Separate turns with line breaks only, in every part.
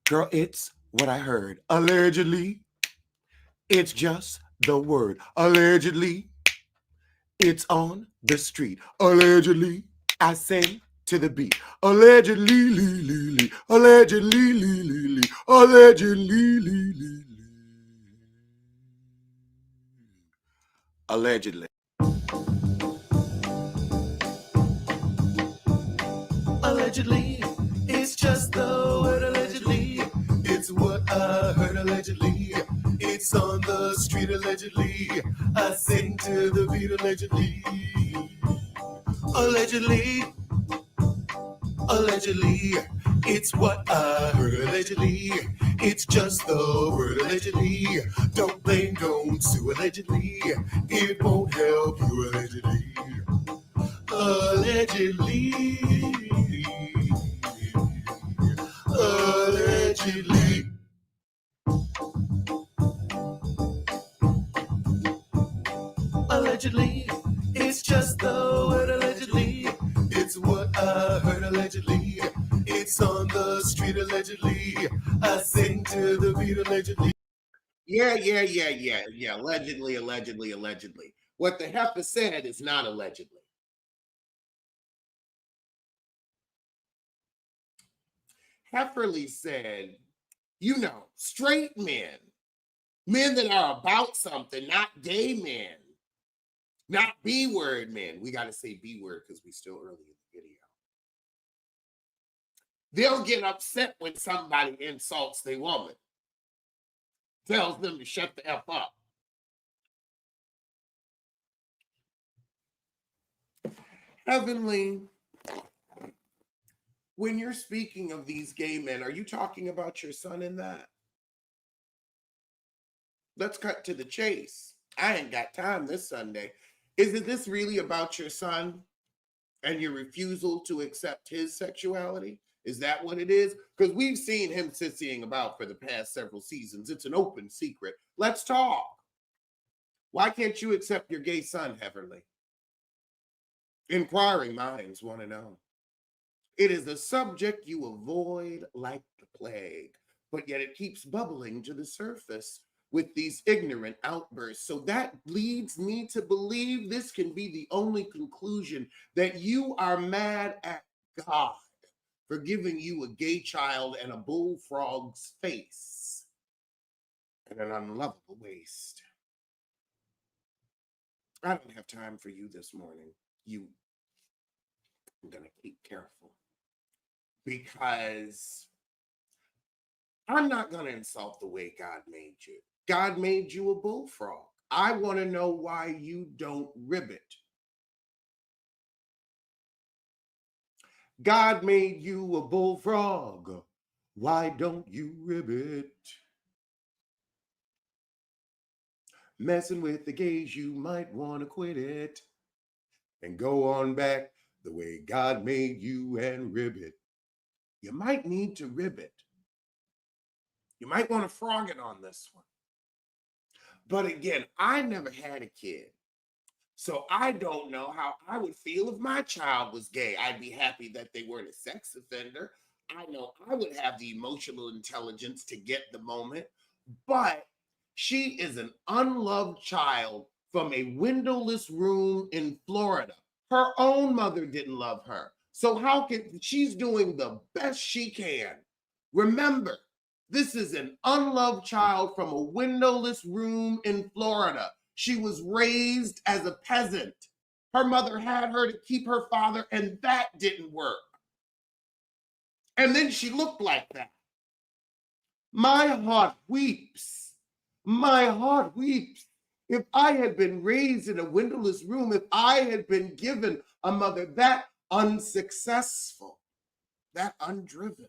Girl, it's what I heard. Allegedly, it's just the word. Allegedly, it's on the street. Allegedly, I say to the beat. Allegedly, lee, lee, lee. Allegedly, lee, lee, lee. Allegedly, lee, lee, lee. Allegedly. Allegedly, it's just the word allegedly. It's what I heard allegedly. It's on the street allegedly. I sing to the beat allegedly. Allegedly, allegedly, it's what I heard allegedly. It's just the word allegedly. Don't blame, don't sue allegedly. It won't help you allegedly. Allegedly. Allegedly. Allegedly. It's just the word allegedly. It's what I heard allegedly. It's on the street allegedly. I sing to the beat allegedly. Yeah. Allegedly, allegedly, allegedly. What the heifer said is not allegedly. Hefferly said, straight men, men that are about something, not gay men, not B-word men. We got to say B-word because we still early in the video. They'll get upset when somebody insults their woman, tells them to shut the F up. Heavenly, when you're speaking of these gay men, are you talking about your son in that? Let's cut to the chase. I ain't got time this Sunday. Isn't this really about your son and your refusal to accept his sexuality? Is that what it is? Because we've seen him sissying about for the past several seasons. It's an open secret. Let's talk. Why can't you accept your gay son, Heavenly? Inquiring minds want to know. It is a subject you avoid like the plague, but yet it keeps bubbling to the surface with these ignorant outbursts. So that leads me to believe this can be the only conclusion, that you are mad at God for giving you a gay child and a bullfrog's face and an unlovable waist. I don't have time for you this morning. I'm going to keep careful because I'm not going to insult the way God made you. God made you a bullfrog. I want to know why you don't ribbit. God made you a bullfrog. Why don't you ribbit? Messing with the gays, you might want to quit it and go on back the way God made you and ribbit. You might need to ribbit. You might want to frog it on this one. But again, I never had a kid. So I don't know how I would feel if my child was gay. I'd be happy that they weren't a sex offender. I know I would have the emotional intelligence to get the moment, but she is an unloved child from a windowless room in Florida. Her own mother didn't love her. So how can she's doing the best she can? Remember, this is an unloved child from a windowless room in Florida. She was raised as a peasant. Her mother had her to keep her father, and that didn't work. And then she looked like that. My heart weeps. My heart weeps. If I had been raised in a windowless room, if I had been given a mother that unsuccessful, that undriven.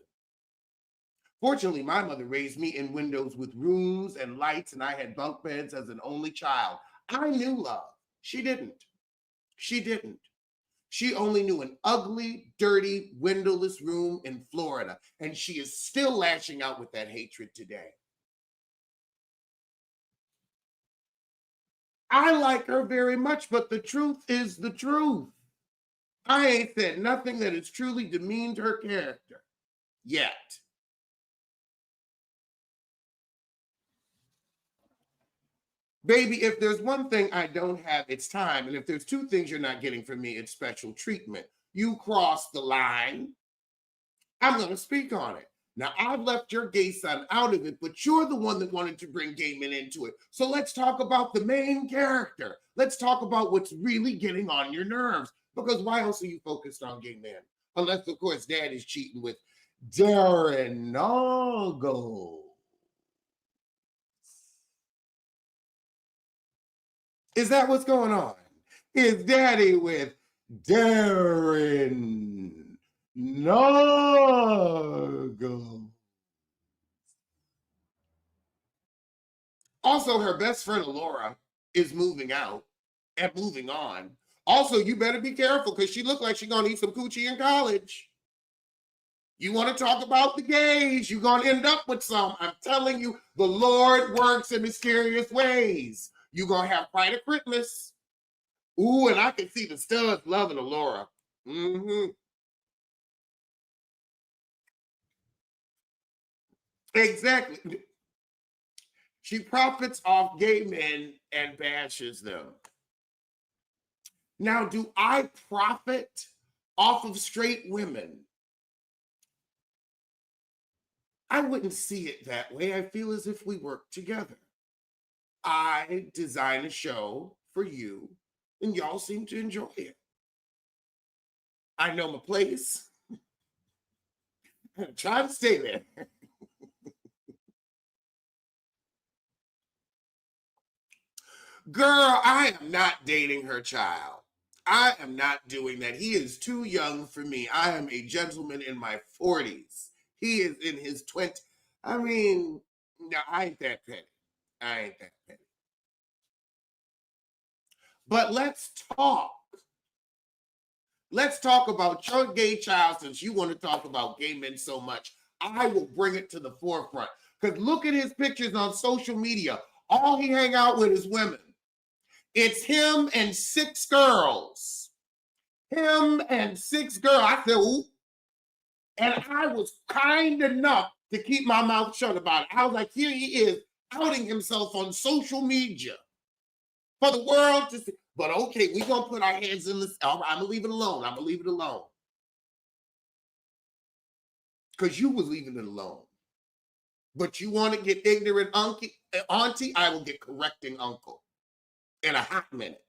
Fortunately, my mother raised me in windows with rooms and lights, and I had bunk beds as an only child. I knew love. She didn't. She didn't. She only knew an ugly, dirty, windowless room in Florida, and she is still lashing out with that hatred today. I like her very much, but the truth is the truth. I ain't said nothing that has truly demeaned her character yet. Baby, if there's one thing I don't have, it's time. And if there's two things you're not getting from me, it's special treatment. You crossed the line. I'm going to speak on it. Now, I've left your gay son out of it, but you're the one that wanted to bring gay men into it. So let's talk about the main character. Let's talk about what's really getting on your nerves. Because why else are you focused on gay men? Unless, of course, dad is cheating with Darren Noggle. Is that what's going on? Is daddy with Darren Noggle? Also, her best friend Laura is moving out and moving on. Also, you better be careful because she looked like she's gonna eat some coochie in college. You want to talk about the gays, you're gonna end up with some. I'm telling you, the Lord works in mysterious ways. You're gonna have quite a Christmas. Ooh, and I can see the studs loving Laura. Mm-hmm. Exactly. She profits off gay men and bashes them. Now, do I profit off of straight women? I wouldn't see it that way. I feel as if we work together. I design a show for you, and y'all seem to enjoy it. I know my place. Try to stay there. Girl, I am not dating her child. I am not doing that. He is too young for me. I am a gentleman in my 40s. He is in his 20s. I mean, no, I ain't that petty. I ain't that petty. But let's talk. Let's talk about your gay child since you want to talk about gay men so much. I will bring it to the forefront. Because look at his pictures on social media. All he hang out with is women. It's him and 6 girls. Him and 6 girls. I said, ooh. And I was kind enough to keep my mouth shut about it. I was like, here he is outing himself on social media for the world to see. But okay, we're going to put our hands in this. I'm going to leave it alone. I'm going to leave it alone. Because you was leaving it alone. But you want to get ignorant auntie, I will get correcting uncle in a hot minute.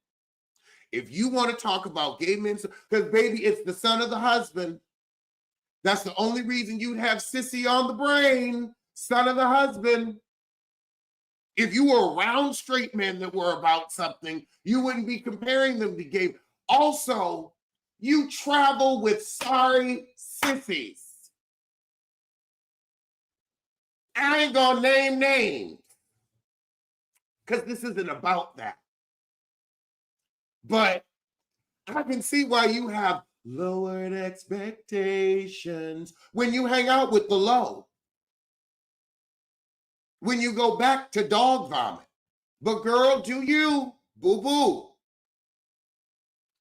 If you want to talk about gay men, because baby, it's the son of the husband. That's the only reason you'd have sissy on the brain, son of the husband. If you were around straight men that were about something, you wouldn't be comparing them to gay. Also, you travel with sorry sissies. I ain't gonna name names because this isn't about that. But I can see why you have lowered expectations when you hang out with the low. When you go back to dog vomit. But girl, do you, boo-boo.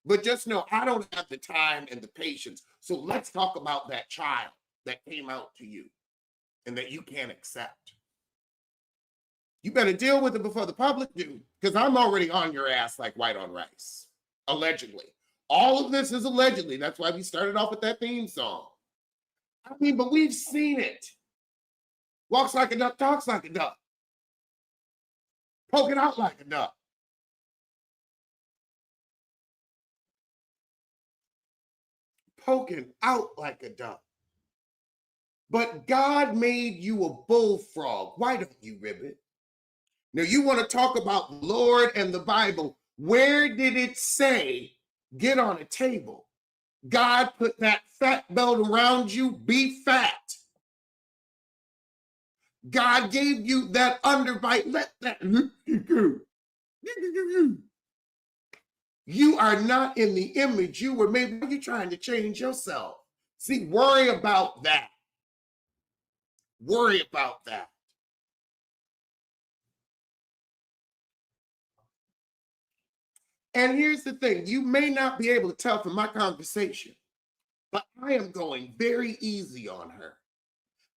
But just know, I don't have the time and the patience. So let's talk about that child that came out to you and that you can't accept. You better deal with it before the public do, because I'm already on your ass like white on rice, allegedly. All of this is allegedly. That's why we started off with that theme song. I mean, but we've seen it. Walks like a duck, talks like a duck. Poking out like a duck. Poking out like a duck. But God made you a bullfrog. Why don't you, Ribbit? Now you want to talk about the Lord and the Bible. Where did it say, get on a table? God put that fat belt around you, be fat. God gave you that underbite. Let that go. You are not in the image you were made. You're trying to change yourself. See, worry about that. Worry about that. And here's the thing, you may not be able to tell from my conversation, but I am going very easy on her.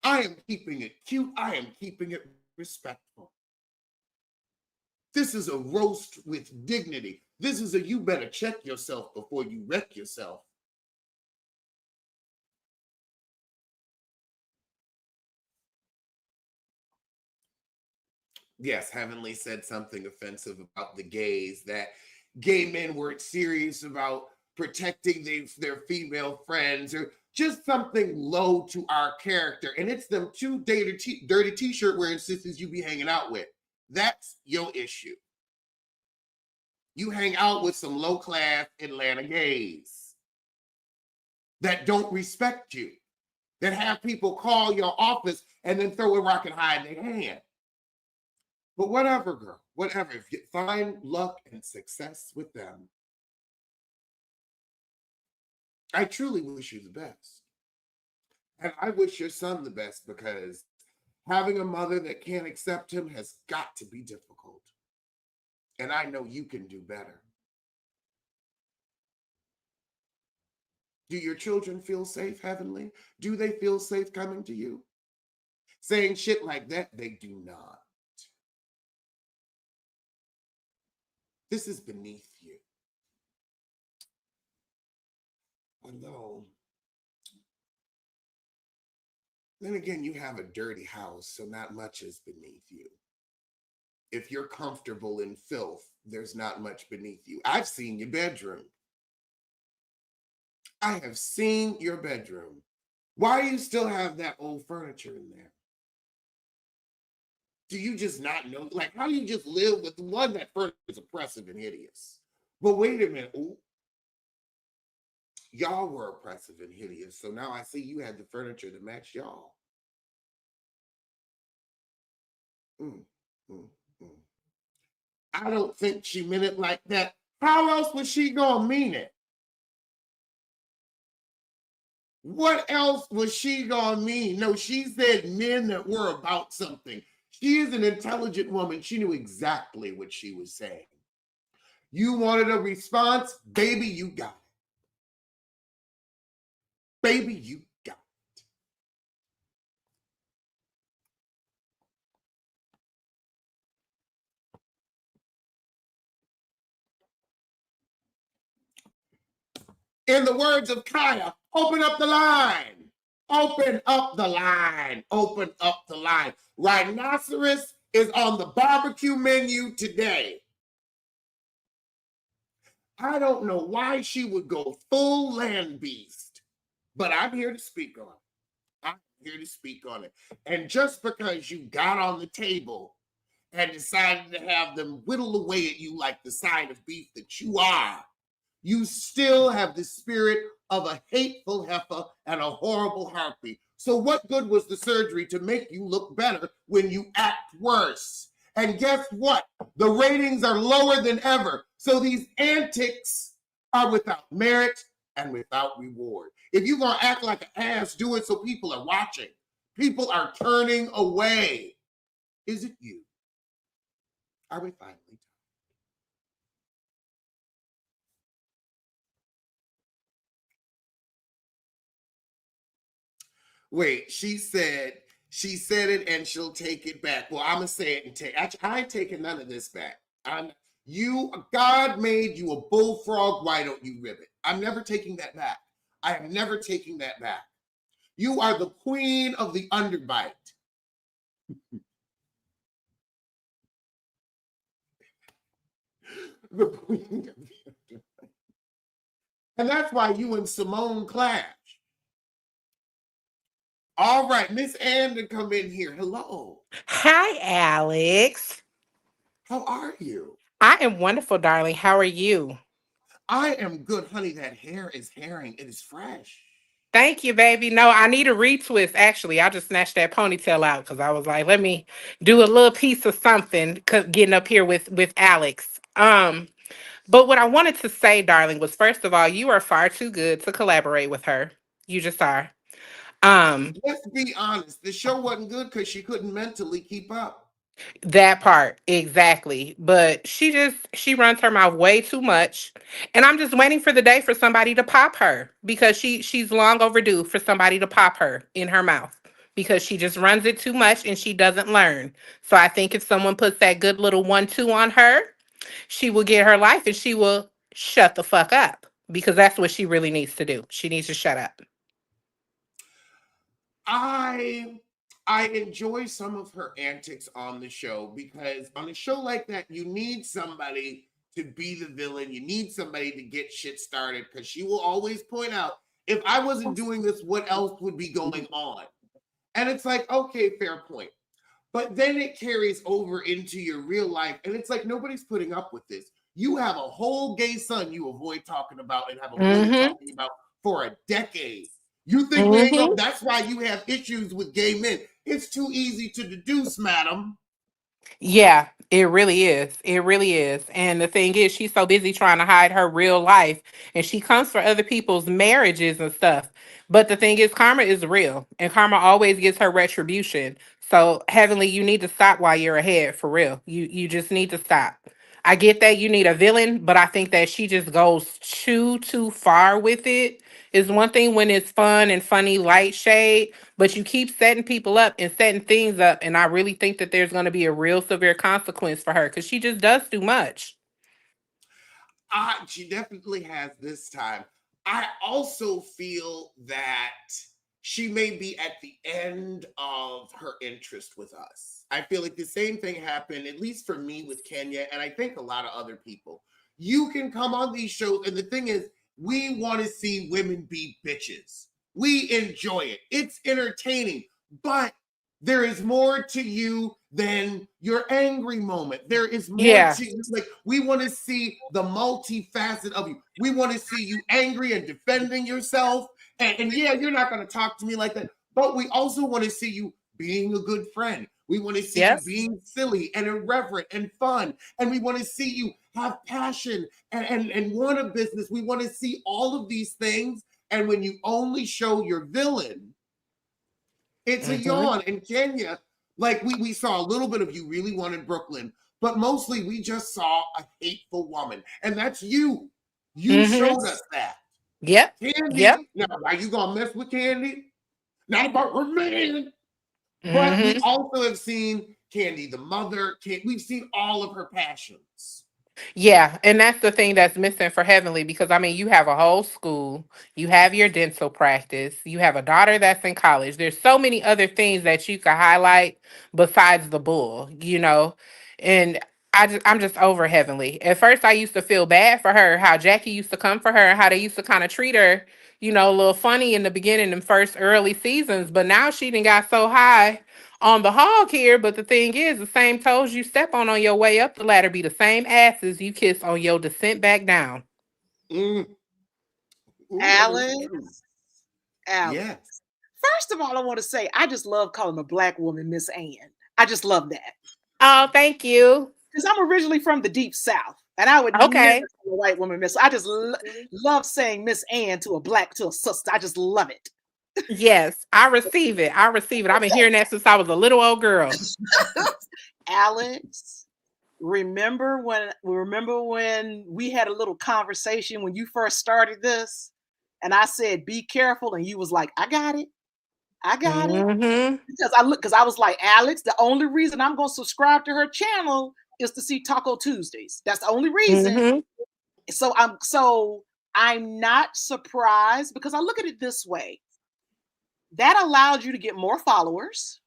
I am keeping it cute. I am keeping it respectful. This is a roast with dignity. This is a you better check yourself before you wreck yourself. Yes, Heavenly said something offensive about the gays, that gay men weren't serious about protecting their female friends, or just something low to our character. And it's them two dirty t-shirt wearing sisters you be hanging out with. That's your issue. You hang out with some low class Atlanta gays that don't respect you, that have people call your office and then throw a rock and hide their hand. But whatever, girl, whatever. If you find luck and success with them, I truly wish you the best. And I wish your son the best, because having a mother that can't accept him has got to be difficult. And I know you can do better. Do your children feel safe, Heavenly? Do they feel safe coming to you? Saying shit like that, they do not. This is beneath you. Although, then again, you have a dirty house, so not much is beneath you. If you're comfortable in filth, there's not much beneath you. I've seen your bedroom. I have seen your bedroom. Why do you still have that old furniture in there? Do you just not know? Like, how do you just live with one that furniture is oppressive and hideous? But wait a minute. Ooh, y'all were oppressive and hideous. So now I see you had the furniture to match y'all. Mm, mm, mm. I don't think she meant it like that. How else was she gonna mean it? What else was she gonna mean? No, she said men that were about something. She is an intelligent woman. She knew exactly what she was saying. You wanted a response? Baby, you got it. Baby, you got it. In the words of Kaya, open up the line. Open up the line. Open up the line. Rhinoceros is on the barbecue menu today. I don't know why she would go full land beast, but I'm here to speak on it. I'm here to speak on it. And just because you got on the table and decided to have them whittle away at you like the side of beef that you are, you still have the spirit of a hateful heifer and a horrible harpy. So what good was the surgery to make you look better when you act worse? And guess what? The ratings are lower than ever. So these antics are without merit and without reward. If you're going to act like an ass, do it so people are watching. People are turning away. Is it you? Are we finally done? Wait, she said it and she'll take it back. Well, I'm gonna say it and take. I ain't taking none of this back. I'm you. God made you a bullfrog. Why don't you rib it? I'm never taking that back. I am never taking that back. You are the queen of the underbite. The queen of the underbite. And that's why you and Simone clash. All right, Miss Ann to come in here. Hello.
Hi, Alex.
How are you?
I am wonderful, darling. How are you?
I am good, honey. That hair is herring. It is fresh.
Thank you, baby. No, I need a retwist. Actually, I just snatched that ponytail out because I was like, let me do a little piece of something. Getting up here with Alex. But what I wanted to say, darling, was first of all, you are far too good to collaborate with her. You just are. Um,
Let's be honest. The show wasn't good because she couldn't mentally keep up.
That part, exactly. But she runs her mouth way too much. And I'm just waiting for the day for somebody to pop her because she's long overdue for somebody to pop her in her mouth. because she just runs it too much and she doesn't learn. So I think if someone puts that good little 1-2 on her, she will get her life and she will shut the fuck up because that's what she really needs to do. She needs to shut up.
I I enjoy some of her antics on the show because on a show like that, you need somebody to be the villain. You need somebody to get shit started because she will always point out, if I wasn't doing this, what else would be going on? And it's like, okay, fair point. But then it carries over into your real life, and it's like nobody's putting up with this. You have a whole gay son you avoid talking about and have avoided
Mm-hmm.
talking about for a decade. You think we ain't gonna?
Mm-hmm.
That's why you have issues with gay men. It's too easy to deduce, madam.
Yeah, it really is. It really is. And the thing is, she's so busy trying to hide her real life and she comes for other people's marriages and stuff. But the thing is, karma is real and karma always gets her retribution. So, Heavenly, you need to stop while you're ahead for real. You just need to stop. I get that you need a villain, but I think that she just goes too far with it. It's one thing when it's fun and funny light shade, but you keep setting people up and setting things up, and I really think that there's going to be a real severe consequence for her because she just does too much.
She definitely has this time. I also feel that she may be at the end of her interest with us. I feel like the same thing happened, at least for me with Kenya, and I think a lot of other people. You can come on these shows, and the thing is, we want to see women be bitches. We enjoy it, it's entertaining, but there is more to you than your angry moment. There is more
Yeah.
to you. Like, we want to see the multifacet of you. We want to see you angry and defending yourself. And yeah, you're not going to talk to me like that. But we also want to see you being a good friend. We want to see you
Yes.
being silly and irreverent and fun. And we want to see you have passion and want a business. We want to see all of these things. And when you only show your villain, it's a
Mm-hmm.
yawn. In Kenya, like we saw a little bit of you really wanted Brooklyn, but mostly we just saw a hateful woman. And that's you. You
Mm-hmm.
showed us that.
Yep. Yep.
Candy, now are you gonna mess with Candy? Not about her man. But we
Mm-hmm.
also have seen Candy, the mother. We've seen all of her passions.
Yeah, and that's the thing that's missing for Heavenly because I mean, you have a whole school, you have your dental practice, you have a daughter that's in college. There's so many other things that you could highlight besides the bull, you know. And I'm just over Heavenly. At first, I used to feel bad for her, how Jackie used to come for her, and how they used to kind of treat her, you know, a little funny in the beginning in first early seasons. But now she done got so high on the hog here, but the thing is, the same toes you step on your way up the ladder be the same asses you kiss on your descent back down.
Mm. Ooh, that is true.
Alex, Alex.
Yes.
First of all, I want to say I just love calling a black woman Miss Ann. I just love that
Oh, thank you.
because I'm originally from the deep South, and I would never
Okay.
call a white woman Miss. I just love saying Miss Ann to a sister. I just love it.
Yes, I receive it. I receive it. I've been hearing that since I was a little old girl.
Alex, remember when we had a little conversation when you first started this, and I said be careful, and you was like, I got it. I got it.
Mm-hmm.
Because I was like, Alex, the only reason I'm gonna subscribe to her channel is to see Taco Tuesdays. That's the only reason.
Mm-hmm.
So I'm not surprised because I look at it this way. That allowed you to get more followers,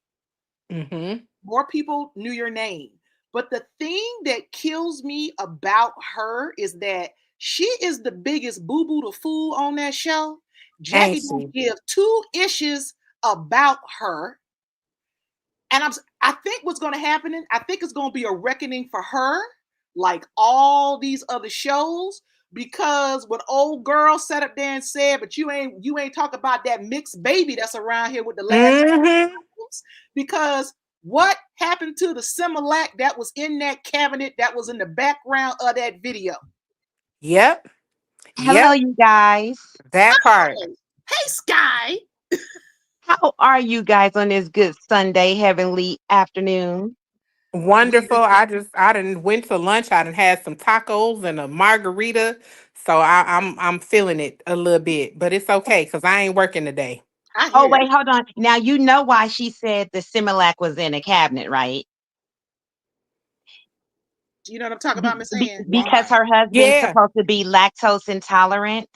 Mm-hmm.
more people knew your name. But the thing that kills me about her is that she is the biggest boo-boo to fool on that show.
Ain't
Jackie don't
she?
give two issues about her. And I think what's going to happen, I think it's going to be a reckoning for her, like all these other shows, because when old girl sat up there and said, "But you ain't talk about that mixed baby that's around here with the last
Mm-hmm.
names," because what happened to the Similac that was in that cabinet that was in the background of that video?
Yep.
Hello,
Yep.
you guys.
That part.
Hey, Sky.
How are you guys on this good Sunday, heavenly afternoon?
We
Wonderful. I didn't went to lunch. I done had some tacos and a margarita. So I'm feeling it a little bit, but it's okay because I ain't working today.
I
Oh,
hear you.
wait, hold on. Now you know why she said the Similac was in a cabinet, right?
Do you know what I'm talking about, Miss Ann?
Because
Why?
her husband's
Yeah,
supposed to be lactose intolerant,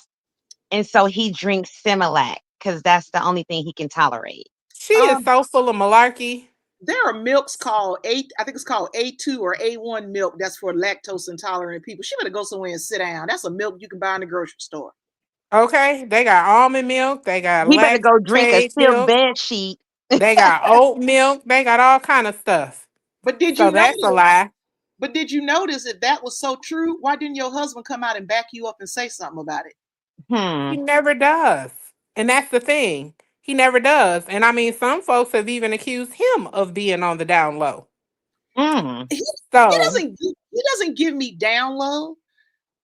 and so he drinks Similac because that's the only thing he can tolerate.
she is
Um,
so full of malarkey.
there are milks called I think it's called A2 or A1 milk that's for lactose intolerant people. She better go somewhere and sit down. That's a milk you can buy in the grocery store.
Okay, they got almond milk, they got
He better go drink a
lactate
silk
milk,
bed sheet.
they got oat milk, they got all kind of stuff.
But did
So
you
that's a
notice?
lie.
But did you notice if that was so true, why didn't your husband come out and back you up and say something about it?
He
Hmm.
never does. And that's the thing. He never does. And I mean, some folks have even accused him of being on the down low.
Mm.
He
So,
doesn't give me down low.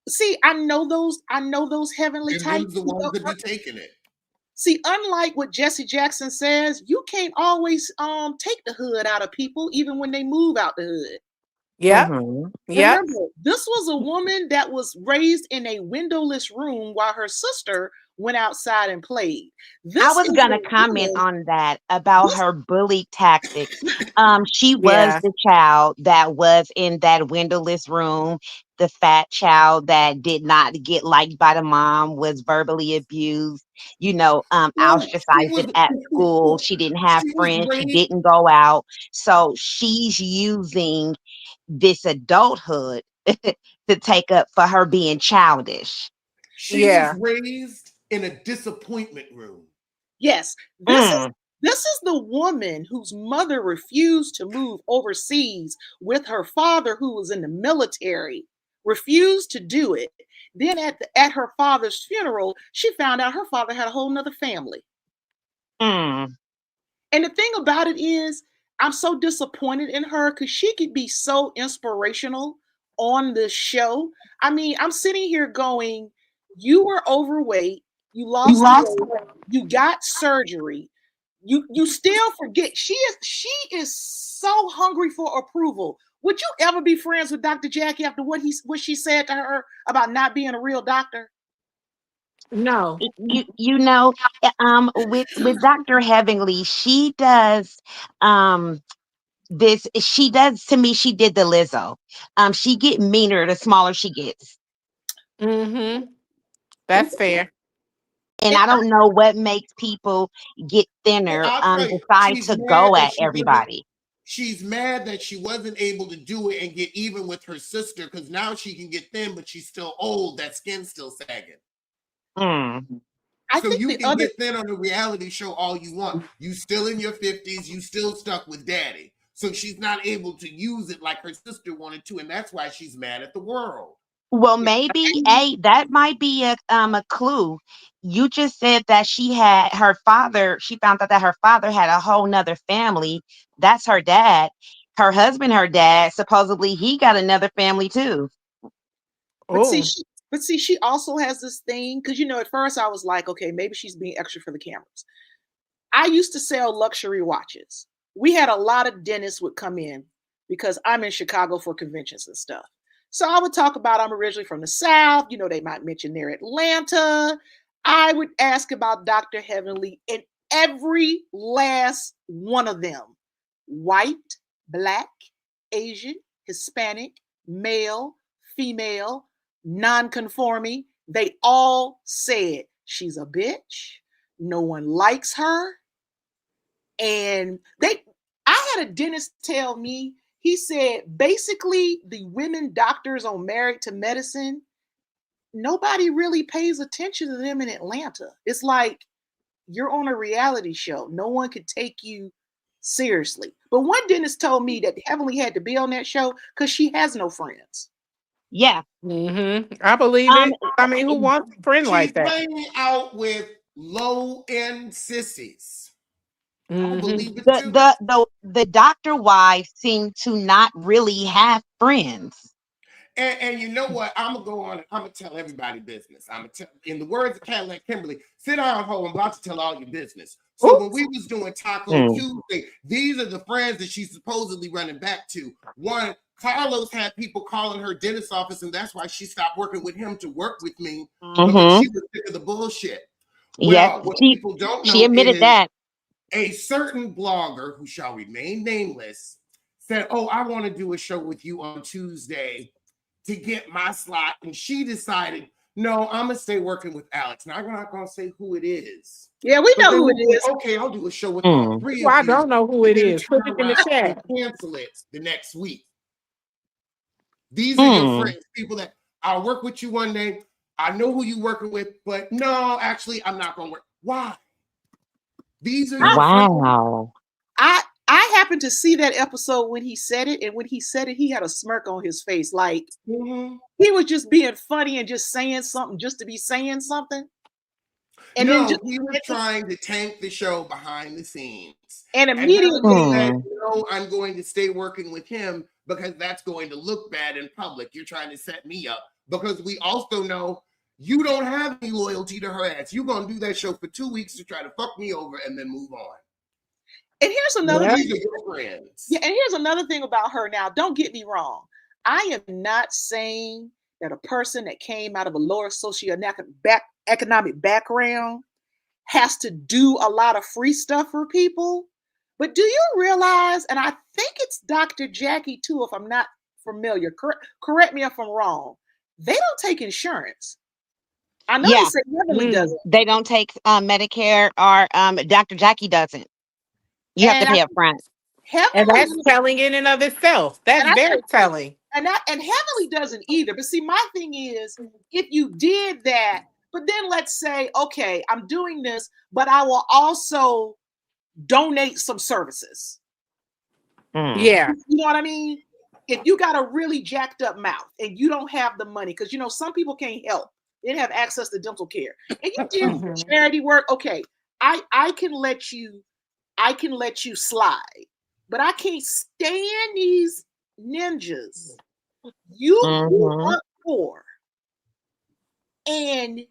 See, I know those heavenly
And
type.
them's the ones that be taking it.
See, unlike what Jesse Jackson says, you can't always take the hood out of people, even when they move out the hood.
yep,
Hmm.
yep,
Remember, this was a woman that was raised in a windowless room while her sister went outside and played.
I
This
was
is
gonna
a
comment
woman.
on that about
This
her bully tactics. She was
yeah,
the child that was in that windowless room, the fat child that did not get liked by the mom, was verbally abused,
Well, she
ostracized
was
at school. She didn't have
she was
friends. She
raised
didn't go out. So she's using this adulthood to take up for her being childish.
she was
yeah,
raised in a disappointment room.
Yes, this is
Mm,
this is the woman whose mother refused to move overseas with her father, who was in the military. Refused to do it. Then at her father's funeral, she found out her father had a whole nother family.
mm.
And the thing about it is, I'm so disappointed in her because she could be so inspirational on this show. I mean, I'm sitting here going, you were overweight, you
you
lost the
lost.
weight, you got surgery. You still forget she is so hungry for approval. Would you ever be friends with Dr. Jackie after what she said to her about not being a real doctor?
No.
With Dr. Heavenly, she does um she does to me, she did the Lizzo. She get meaner the smaller she gets.
Mm-hmm.
And
That's fair.
And
and
I don't know what makes people get
Well,
thinner,
I'll tell you,
decide to go at everybody.
she's mad that she wasn't able to do it and get even with her sister because now she can get thin, but she's still old. That skin's still sagging.
Mm.
I
So
think
you
the
can
other
get thin on a reality show all you want. You still in your 50s, you still stuck with daddy. So she's not able to use it like her sister wanted to, and that's why she's mad at the world.
Well,
yeah,
maybe, that might be a clue. You just said that she found out that her father had a whole nother family. That's her dad. Her dad, supposedly he got another family too.
but see
Oh.
she but see she also has this thing because at first I was like, okay, maybe she's being extra for the cameras. I used to sell luxury watches. We had a lot of dentists would come in because I'm in Chicago for conventions and stuff. So I would talk about I'm originally from the South. They might mention they're Atlanta. I would ask about Dr. Heavenly, and every last one of them, white, black, Asian, Hispanic, male, female, non-conforming, they all said she's a bitch. No one likes her. And I had a dentist tell me, he said basically the women doctors on Married to Medicine, nobody really pays attention to them in Atlanta. It's like you're on a reality show. No one could take you seriously. But one dentist told me that Heavenly had to be on that show because she has no friends.
Yeah.
Mm-hmm. I believe
Um
it. I mean, who wants a friend
She's
like that?
hanging out with low end sissies. I
Mm-hmm.
believe it
the
too.
the the doctor wives seem to not really have friends.
And you know what? I'm gonna go on. I'm gonna tell everybody business. I'm gonna tell, in the words of Cadillac Kimberly, sit down, ho. I'm about to tell all your business. So
Ooh.
when we was doing Taco
Mm.
Tuesday, these are the friends that she's supposedly running back to. One, Carlos had people calling her dentist office, and that's why she stopped working with him to work with me because
Hmm.
she was sick of the bullshit.
Yes,
Well, what
she
people don't
she
know
admitted
is
that.
a certain blogger who shall remain nameless said, "Oh, I want to do a show with you on Tuesday to get my slot." And she decided, "No, I'm going to stay working with Alex." Now, I'm not going to say who it is.
Yeah, we
But
know
then
who
they
it
said,
is.
"Okay, I'll do a show with all
Mm.
three
Well,
of
I
you,"
don't know who
and
it
then
is. Put
turn
it in the
around and
chat.
cancel it the next week. These are your
Mm.
friends, people that I'll work with you one day. I know who you're working with, but no, actually, I'm not going to work. Why? These are
I,
your friends.
Wow.
I happened to see that episode when he said it, and when he said it, he had a smirk on his face, like
Mhm.
he was just being funny and just saying something just to be saying something, and then
No,
just
he was trying to tank the show behind the scenes.
and
And Heavenly
immediately,
said,
Mm.
"No, I'm going to stay working with him because that's going to look bad in public. You're trying to set me up." Because we also know you don't have any loyalty to her ass. You're going to do that show for 2 weeks to try to fuck me over and then move on.
and here's another
But
Yep.
thing.
these are your friends.
Yeah, and here's another thing about her. Now, don't get me wrong. I am not saying that a person that came out of a lower socioeconomic background has to do a lot of free stuff for people. But do you realize, and I think it's Dr. Jackie too, if I'm not familiar, correct me if I'm wrong, they don't take insurance. I know they
Yeah,
say Heavenly
Mm.
doesn't.
they don't take Medicare, or Dr. Jackie doesn't. You have to
And I
pay up front.
And
Heavenly
that's telling in and of itself.
and
That's
I
very telling.
and Heavenly doesn't either. But see, my thing is, if you did that, but then let's say, okay, I'm doing this, but I will also donate some services.
Mm.
Yeah.
You know what I mean? If you got a really jacked up mouth and you don't have the money, because some people can't help, they don't have access to dental care, and you did
Mhm.
charity work. Okay, I can let you slide, but I can't stand these ninjas. You grew
Hmm.
up poor, and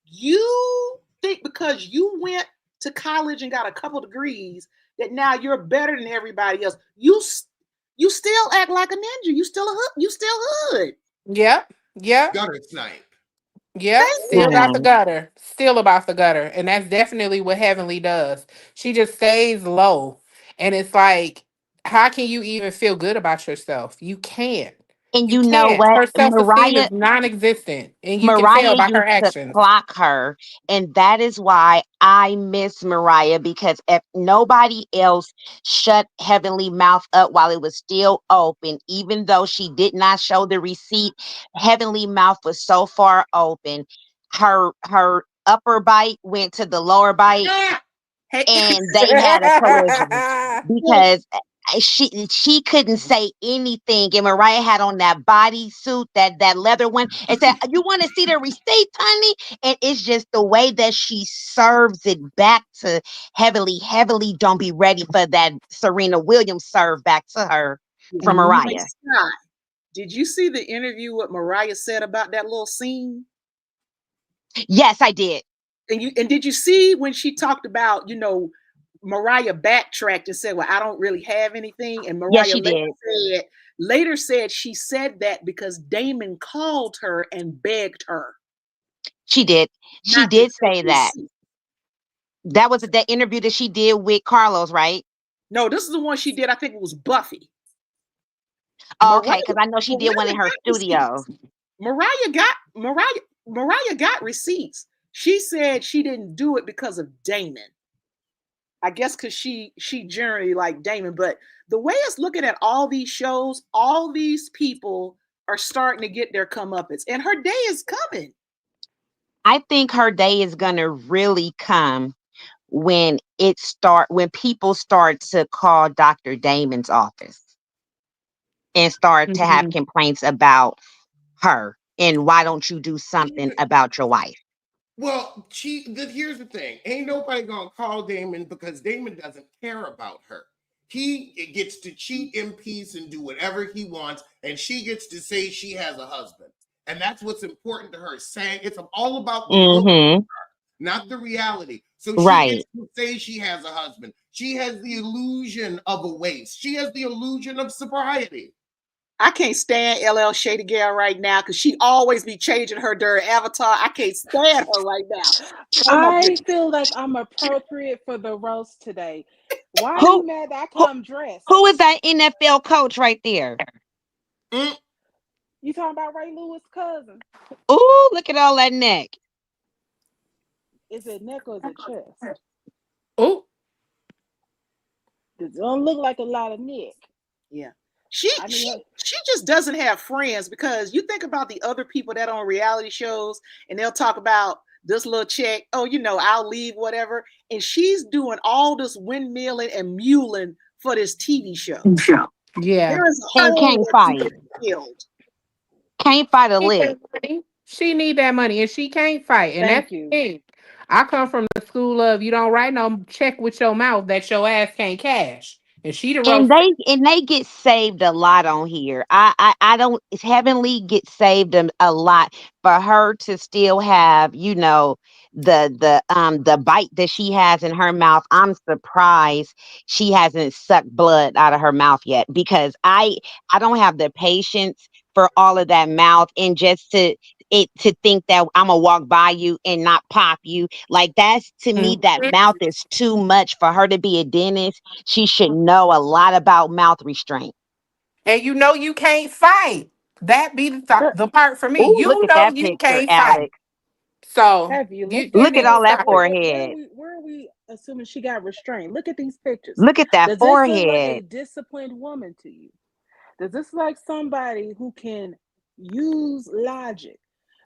you think because you went to college and got a couple degrees that now you're better than everybody else. You still act like a ninja. You still hood.
Yep. Yep.
Gutter snipe.
Yep.
Thank you.
Still about the
Mm.
gutter. Still about the gutter. And that's definitely what Heavenly does. She just stays low. And it's like, how can you even feel good about yourself? You can't.
And
You
you know
can't.
what?
Her self esteem is non existent. And you can tell
Mariah
by her
used to
actions.
clock her, and that is why I miss Mariah, because if nobody else shut Heavenly Mouth up while it was still open, even though she did not show the receipt, Heavenly Mouth was so far open. Her upper bite went to the lower bite,
Ah, hey,
and they had a collision
well,
because she couldn't say anything, and Mariah had on that bodysuit, that leather one, and said, "You want to see the receipt, honey?" And it's just the way that she serves it back to Heavenly. Heavenly don't be ready for that Serena Williams serve back to her from
Mhm.
hey,
Mariah.
Scott, did you see the interview what Mariah said about that little scene?
Yes, I did.
And did you see when she talked about, Mariah backtracked and said, "Well, I don't really have anything," and
Yes,
Mariah
she did.
later said she said that because Damon called her and begged her
She did. She
not to
did
take
say that.
receipts.
That was the interview that she did with Carlos, right?
No, this is the one she did. I think it was Buffy.
Oh, okay,
Mariah,
because I know she did one
Mariah
in her
got
studio.
receipts. Mariah got receipts. She said she didn't do it because of Damon. I guess because she generally like Damon, but the way it's looking at all these shows, all these people are starting to get their comeuppance, and her day is coming.
I think her day is gonna really come when people start to call Dr. Damon's office and start to have
Mhm.
complaints about her, and why don't you do something about your wife?
Well, here's the thing. Ain't nobody gonna call Damon because Damon doesn't care about her. He gets to cheat in peace and do whatever he wants, and she gets to say she has a husband. And that's what's important to her. Saying it's all about the look,
Mm-hmm.
not the reality. So she gets
Right.
to say she has a husband. She has the illusion of a waist. She has the illusion of sobriety.
I can't stand LL Shady Gal right now because she always be changing her during Avatar. I can't stand her right now. Oh my
I
goodness.
feel like I'm appropriate for the roast today. Why are you
Who
mad that I
who
come dressed?
who is that NFL coach right there?
Mm,
You talking about Ray Lewis' cousin?
Ooh, look at all that neck.
Is it neck or is it chest?
Oh,
It don't look like a lot of neck.
Yeah. She
I need
she
her.
she just doesn't have friends because you think about the other people that are on reality shows and they'll talk about this little chick, oh, I'll leave, whatever. And she's doing all this windmilling and muling for this TV show.
yeah.
There is a
And
hole
can't
that you
fight.
can fill.
Can't fight a
Need
lick.
that money. She need that money, and she can't fight. And that's
Thank
the
you.
thing. I come from the school of you don't write no check with your mouth that your ass can't cash. And she the
And
roast.
they get saved a lot on here. I don't Heavenly gets saved a lot for her to still have, the bite that she has in her mouth. I'm surprised she hasn't sucked blood out of her mouth yet, because I don't have the patience for all of that mouth, and just to think that I'm gonna walk by you and not pop you. Like, that's, to me, that
Mhm.
mouth is too much for her to be a dentist. She should know a lot about mouth restraint.
And you can't fight. That be
Girl,
the part for me.
Ooh, look
You
at
know
that
you
picture,
can't fight.
Alex.
So
have you
you
Look at
need to
all that
stop it.
forehead.
where are we assuming she got restrained? Look at these pictures.
Look at that
Does this look like a
forehead.
disciplined woman to you? Does this look like somebody who can use logic?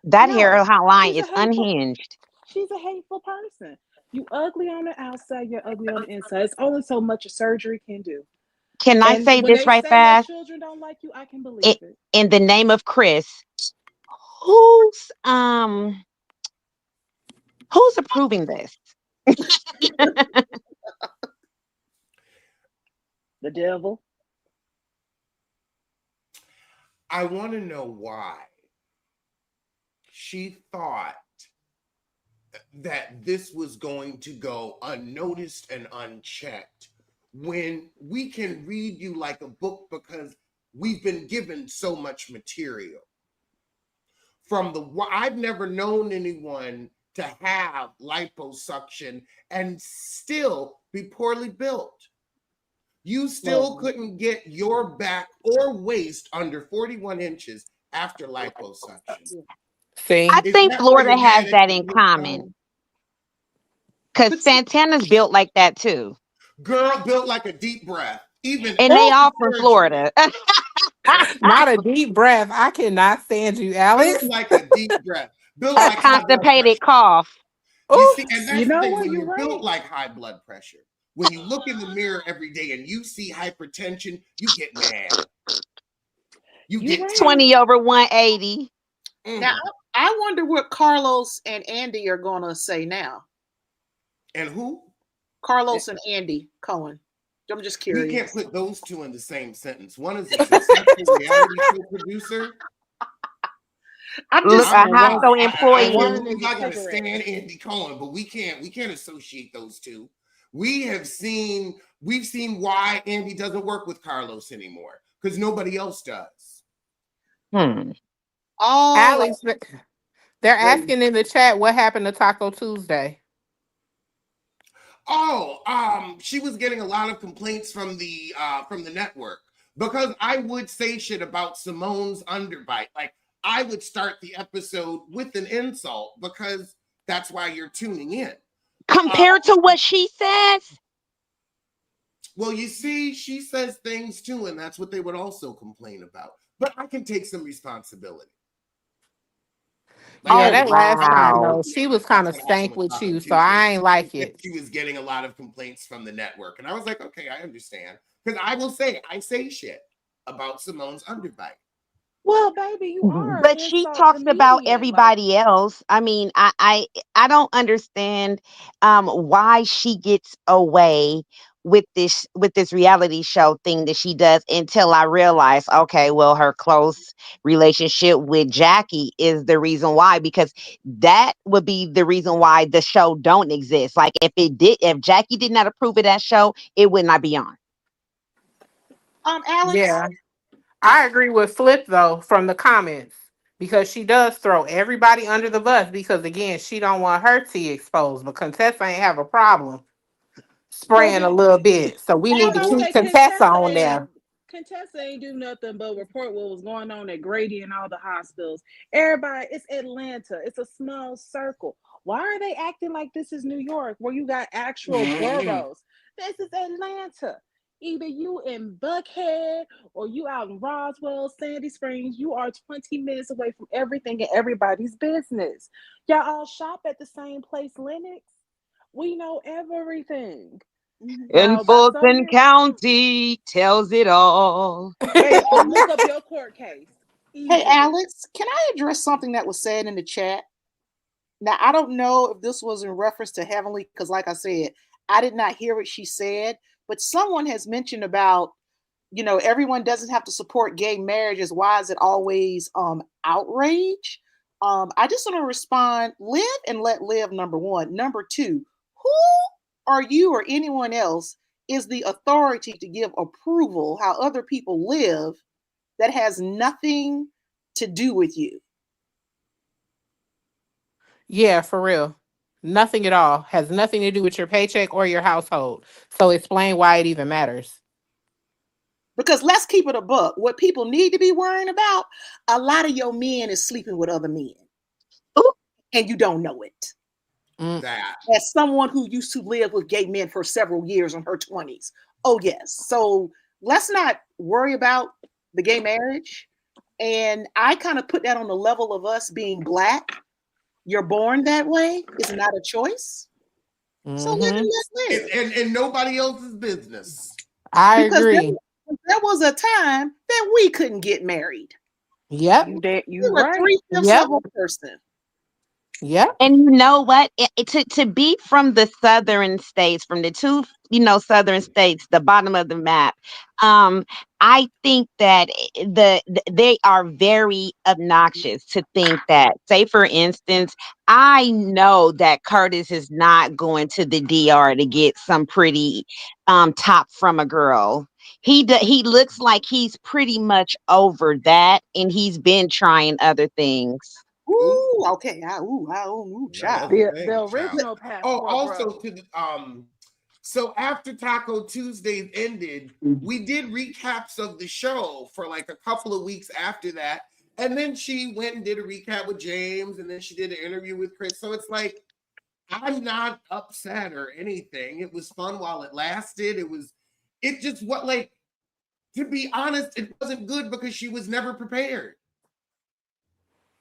That
No,
hairline
she's a
is
hateful.
unhinged.
She's a hateful person. You ugly on the outside, you're ugly on the inside. It's only so much a surgery can do.
Can I
And
say
when
this
they
right
say your
fast?
children don't like you, I can
I
believe it.
In the name of Chris, who's um who's approving this?
The devil.
I want to know why she thought that this was going to go unnoticed and unchecked when we can read you like a book because we've been given so much material. I've never known anyone to have liposuction and still be poorly built. You still
Well,
couldn't get your back or waist under 41 inches after liposuction.
yeah.
I
See?
Is
think
that why
Florida
you're
has
mad at
that
your
in
hair
common,
color?
because
But see,
Santana's built like that too.
Girl built like a deep breath, even
And they
Oh,
after
all from
surgery.
Florida.
not a deep breath. I cannot stand you,
Built
Alex.
like a deep breath, built
A
like high blood
constipated
pressure.
cough.
You
Oh,
see, and
You
that's the
know
thing
what?
when
You're
you're built
right.
like high blood pressure, when you look in the mirror every day and you see hypertension, you get mad, you
You're
get
right.
ticked.
20 over 180.
now
Mm.
I wonder what Carlos and Andy are gonna say now.
And who?
Eh,
Carlos and Andy Cohen. I'm just
We can't
curious.
put those two in the same sentence. One is a successful reality show producer.
I'm
Look,
just
a
I'm
and
hostile
I
and
want
employee.
one
to
is
believe
a
I gotta
cigarette.
stand Andy Cohen, but we can't associate those two. We've seen why Andy doesn't work with Carlos anymore because nobody else does.
Hmm.
oh
Alex, they're
wait.
asking in the chat what happened to Taco Tuesday.
Oh, she was getting a lot of complaints from the network because I would say shit about Simone's underbite. Like I would start the episode with an insult because that's why you're tuning in. Uh,
Compared to what she says,
well, you see, she says things too, and that's what they would also complain about. But I can take some responsibility. Like
Yeah,
I
oh
that
admit,
last
I can
time
admit,
wow.
though,
yeah,
she was kind
that's
of
what happened
stank
with
with
Taco
you, so
Tuesday.
I ain't like
That
it.
she was getting a lot of complaints from the network, and I was like, okay, I understand because I will say I say shit about Simone's underbite.
Well, baby, you are an
But she
insult
talks about
comedian. Like,
everybody else. I mean, I don't understand why she gets away with this reality show thing that she does, until I realize, okay, well, her close relationship with Jackie is the reason why, because that would be the reason why the show don't exist. Like, if Jackie did not approve of that show, it would not be on.
Alex,
Yeah. I agree with Flip though from the comments because she does throw everybody under the bus because again she don't want her tea exposed, but Contessa ain't have a problem
Well,
spraying a little bit, so we
I
need to
about to
keep
say
Contessa on there.
Contessa ain't do nothing but report what was going on at Grady and all the hospitals. Everybody, it's Atlanta. It's a small circle. Why are they acting like this is New York where you got actual boroughs? This is Atlanta. Either you in Buckhead or you out in Roswell, Sandy Springs, you are 20 minutes away from everything and everybody's business. Y'all all shop at the same place, Lennox. We know everything.
In
Now, by some
Fulton
years,
County tells it all.
baby, look up your court case
Hey,
easily.
Alex, can I address something that was said in the chat? Now, I don't know if this was in reference to Heavenly, because, like I said, I did not hear what she said, but someone has mentioned about, everyone doesn't have to support gay marriages. Why is it always outrage? I just want to respond, live and let live, number one. Number two, who are you or anyone else is the authority to give approval how other people live that has nothing to do with you?
Yeah, for real. Nothing at all. Has nothing to do with your paycheck or your household. So explain why it even matters.
Because let's keep it a buck. What people need to be worrying about, a lot of your men is sleeping with other men.
Ooh.
And you don't know it.
Mm.
That.
As someone who used to live with gay men for several years in her 20s. Oh, yes. So let's not worry about the gay marriage. And I kind of put that on the level of us being Black. You're born that way. It's not a choice. So live and let live.
And nobody else's business.
I
Because
agree.
there was a time that we couldn't get married.
Yep.
You
We were
right.
3/5
Yep.
of a person.
Yep.
And you know what? To be from the southern states, from the two, southern states, the bottom of the map, um, I think that they are very obnoxious to think that, say for instance, I know that Curtis is not going to the DR to get some pretty top from a girl. He looks like he's pretty much over that, and he's been trying other things.
Ooh,
Ooh, okay.
that
Child.
other
The
thing, child.
original
Oh,
passport
also
bro.
to the so after Taco Tuesdays ended, we did recaps of the show for like a couple of weeks after that. And then she went and did a recap with James, and then she did an interview with Chris. So it's like I'm not upset or anything. It was fun while it lasted. It just what like to be honest, it wasn't good because she was never prepared.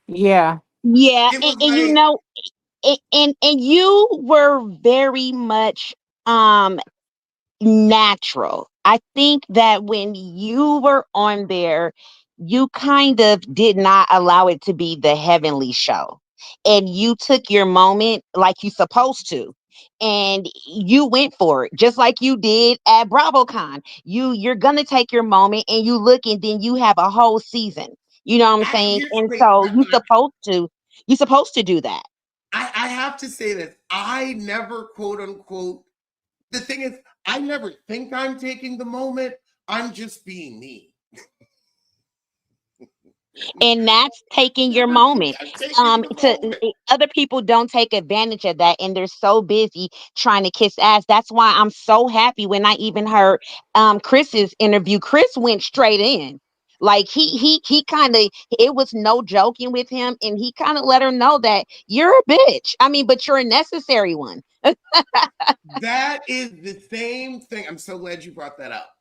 Yeah.
Yeah,
It
and,
was
and you
like
know, and you were very much natural. I think that when you were on there, you kind of did not allow it to be the heavenly show. And you took your moment like you supposed to. And you went for it, just like you did at BravoCon. You're gonna take your moment and you look and then you have a whole season. You know what I'm saying?
here's
And
wait,
so you supposed to do that.
I have to say this. I never quote unquote the thing is, I never think I'm taking the moment. I'm just being me.
And that's taking your
Never think
moment.
I'm taking the moment.
Other people don't take advantage of that, and they're so busy trying to kiss ass. That's why I'm so happy when I even heard Chris's interview. Chris went straight in. Like he kind of, it was no joking with him, and he kind of let her know that you're a bitch. I mean, but you're a necessary one.
That is the same thing. I'm so glad you brought that up.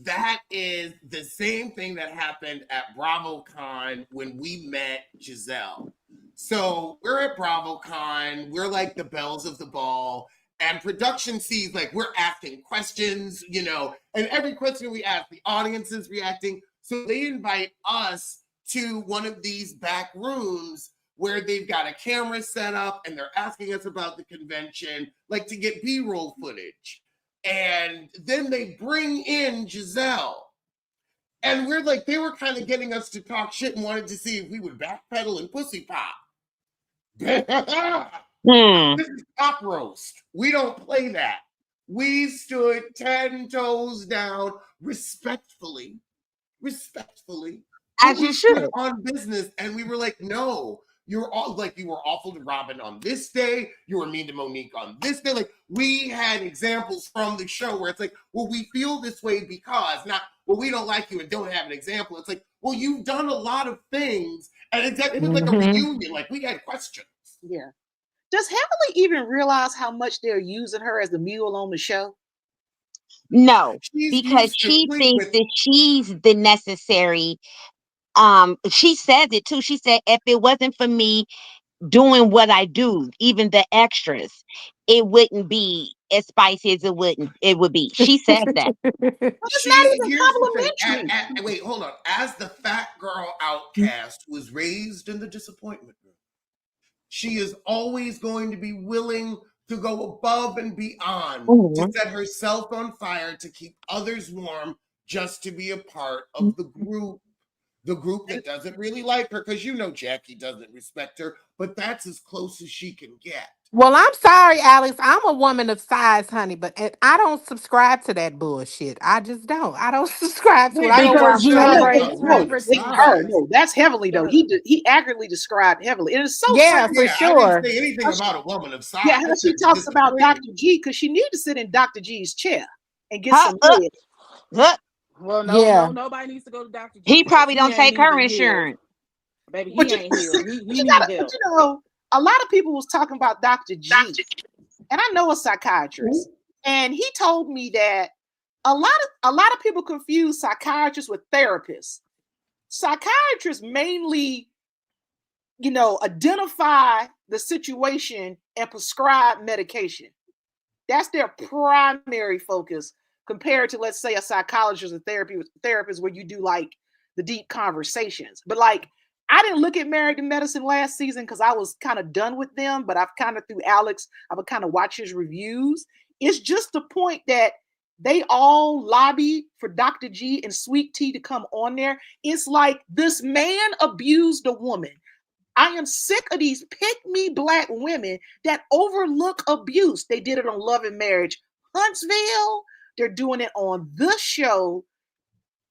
That is the same thing that happened at BravoCon when we met Giselle. So we're at BravoCon, we're like the bells of the ball, and production sees like we're asking questions, and every question we ask, the audience is reacting. So they invite us to one of these back rooms where they've got a camera set up and they're asking us about the convention, like to get B-roll footage. And then they bring in Giselle. And we're like, they were kind of getting us to talk shit and wanted to see if we would backpedal and pussy pop. This
Hmm.
is top roast. We don't play that. We stood 10 toes down respectfully respectfully,
As
who
you
we stood
should.
on business and we were like, no, you're all like, you were awful to Robin on this day, you were mean to Monique on this day. Like, we had examples from the show where it's like, well, we feel this way because, not, well, we don't like you and don't have an example. It's like, well, you've done a lot of things. And it was like a reunion. Like, we had questions.
Yeah. Does Heavenly even realize how much they're using her as the mule on the show?
No,
She's
because
used to
she
sleep
thinks
with.
that she's the necessary. She says it too. She said, if it wasn't for me doing what I do, even the extras, it wouldn't be as spicy as it would be. She says that.
Well, it's not even
Here's the thing.
complimentary.
Wait, hold on. As the fat girl outcast who was raised in the disappointment room, she is always going to be willing to go above and beyond to
Mhm.
set herself on fire to keep others warm, just to be a part of the group. The group that doesn't really like her, because you know Jackie doesn't respect her, but that's as close as she can get.
Well, I'm sorry, Alex. I'm a woman of size, honey, but I don't subscribe to that bullshit. I just don't. I don't subscribe to it.
Wait,
I
but
go
your
Because
watch
I
show
know,
is
Celebrate
a woman of
wait,
Celebrity.
her,
size.
no, that's Heavenly though.
Shut up.
He accurately described Heavenly, and it's so funny.
Yeah, for
Yeah, I didn't
sure.
say anything
How she,
about a woman of size.
yeah,
I
how she
said the
talks about Dr.
disappointment.
G because she needs to sit in Dr. G's chair and get
Huh,
some lead.
huh.
Well,
Yeah.
nobody needs to go to Dr. G
He
because
probably
he
don't
ain't
take her
even healed.
insurance.
Baby,
But
he ain't healed. He
gotta,
need
but
help.
a lot of people was talking about Dr. G, and I know a psychiatrist, and he told me that a lot of people confuse psychiatrists with therapists. Psychiatrists mainly, identify the situation and prescribe medication. That's their primary focus compared to, let's say, a psychologist or therapist where you do like the deep conversations. But like, I didn't look at Married to Medicine last season because I was kind of done with them. But I've kind of through Alex, I would kind of watch his reviews. It's just the point that they all lobby for Dr. G and Sweet Tea to come on there. It's like this man abused a woman. I am sick of these pick me black women that overlook abuse. They did it on Love and Marriage Huntsville. They're doing it on this show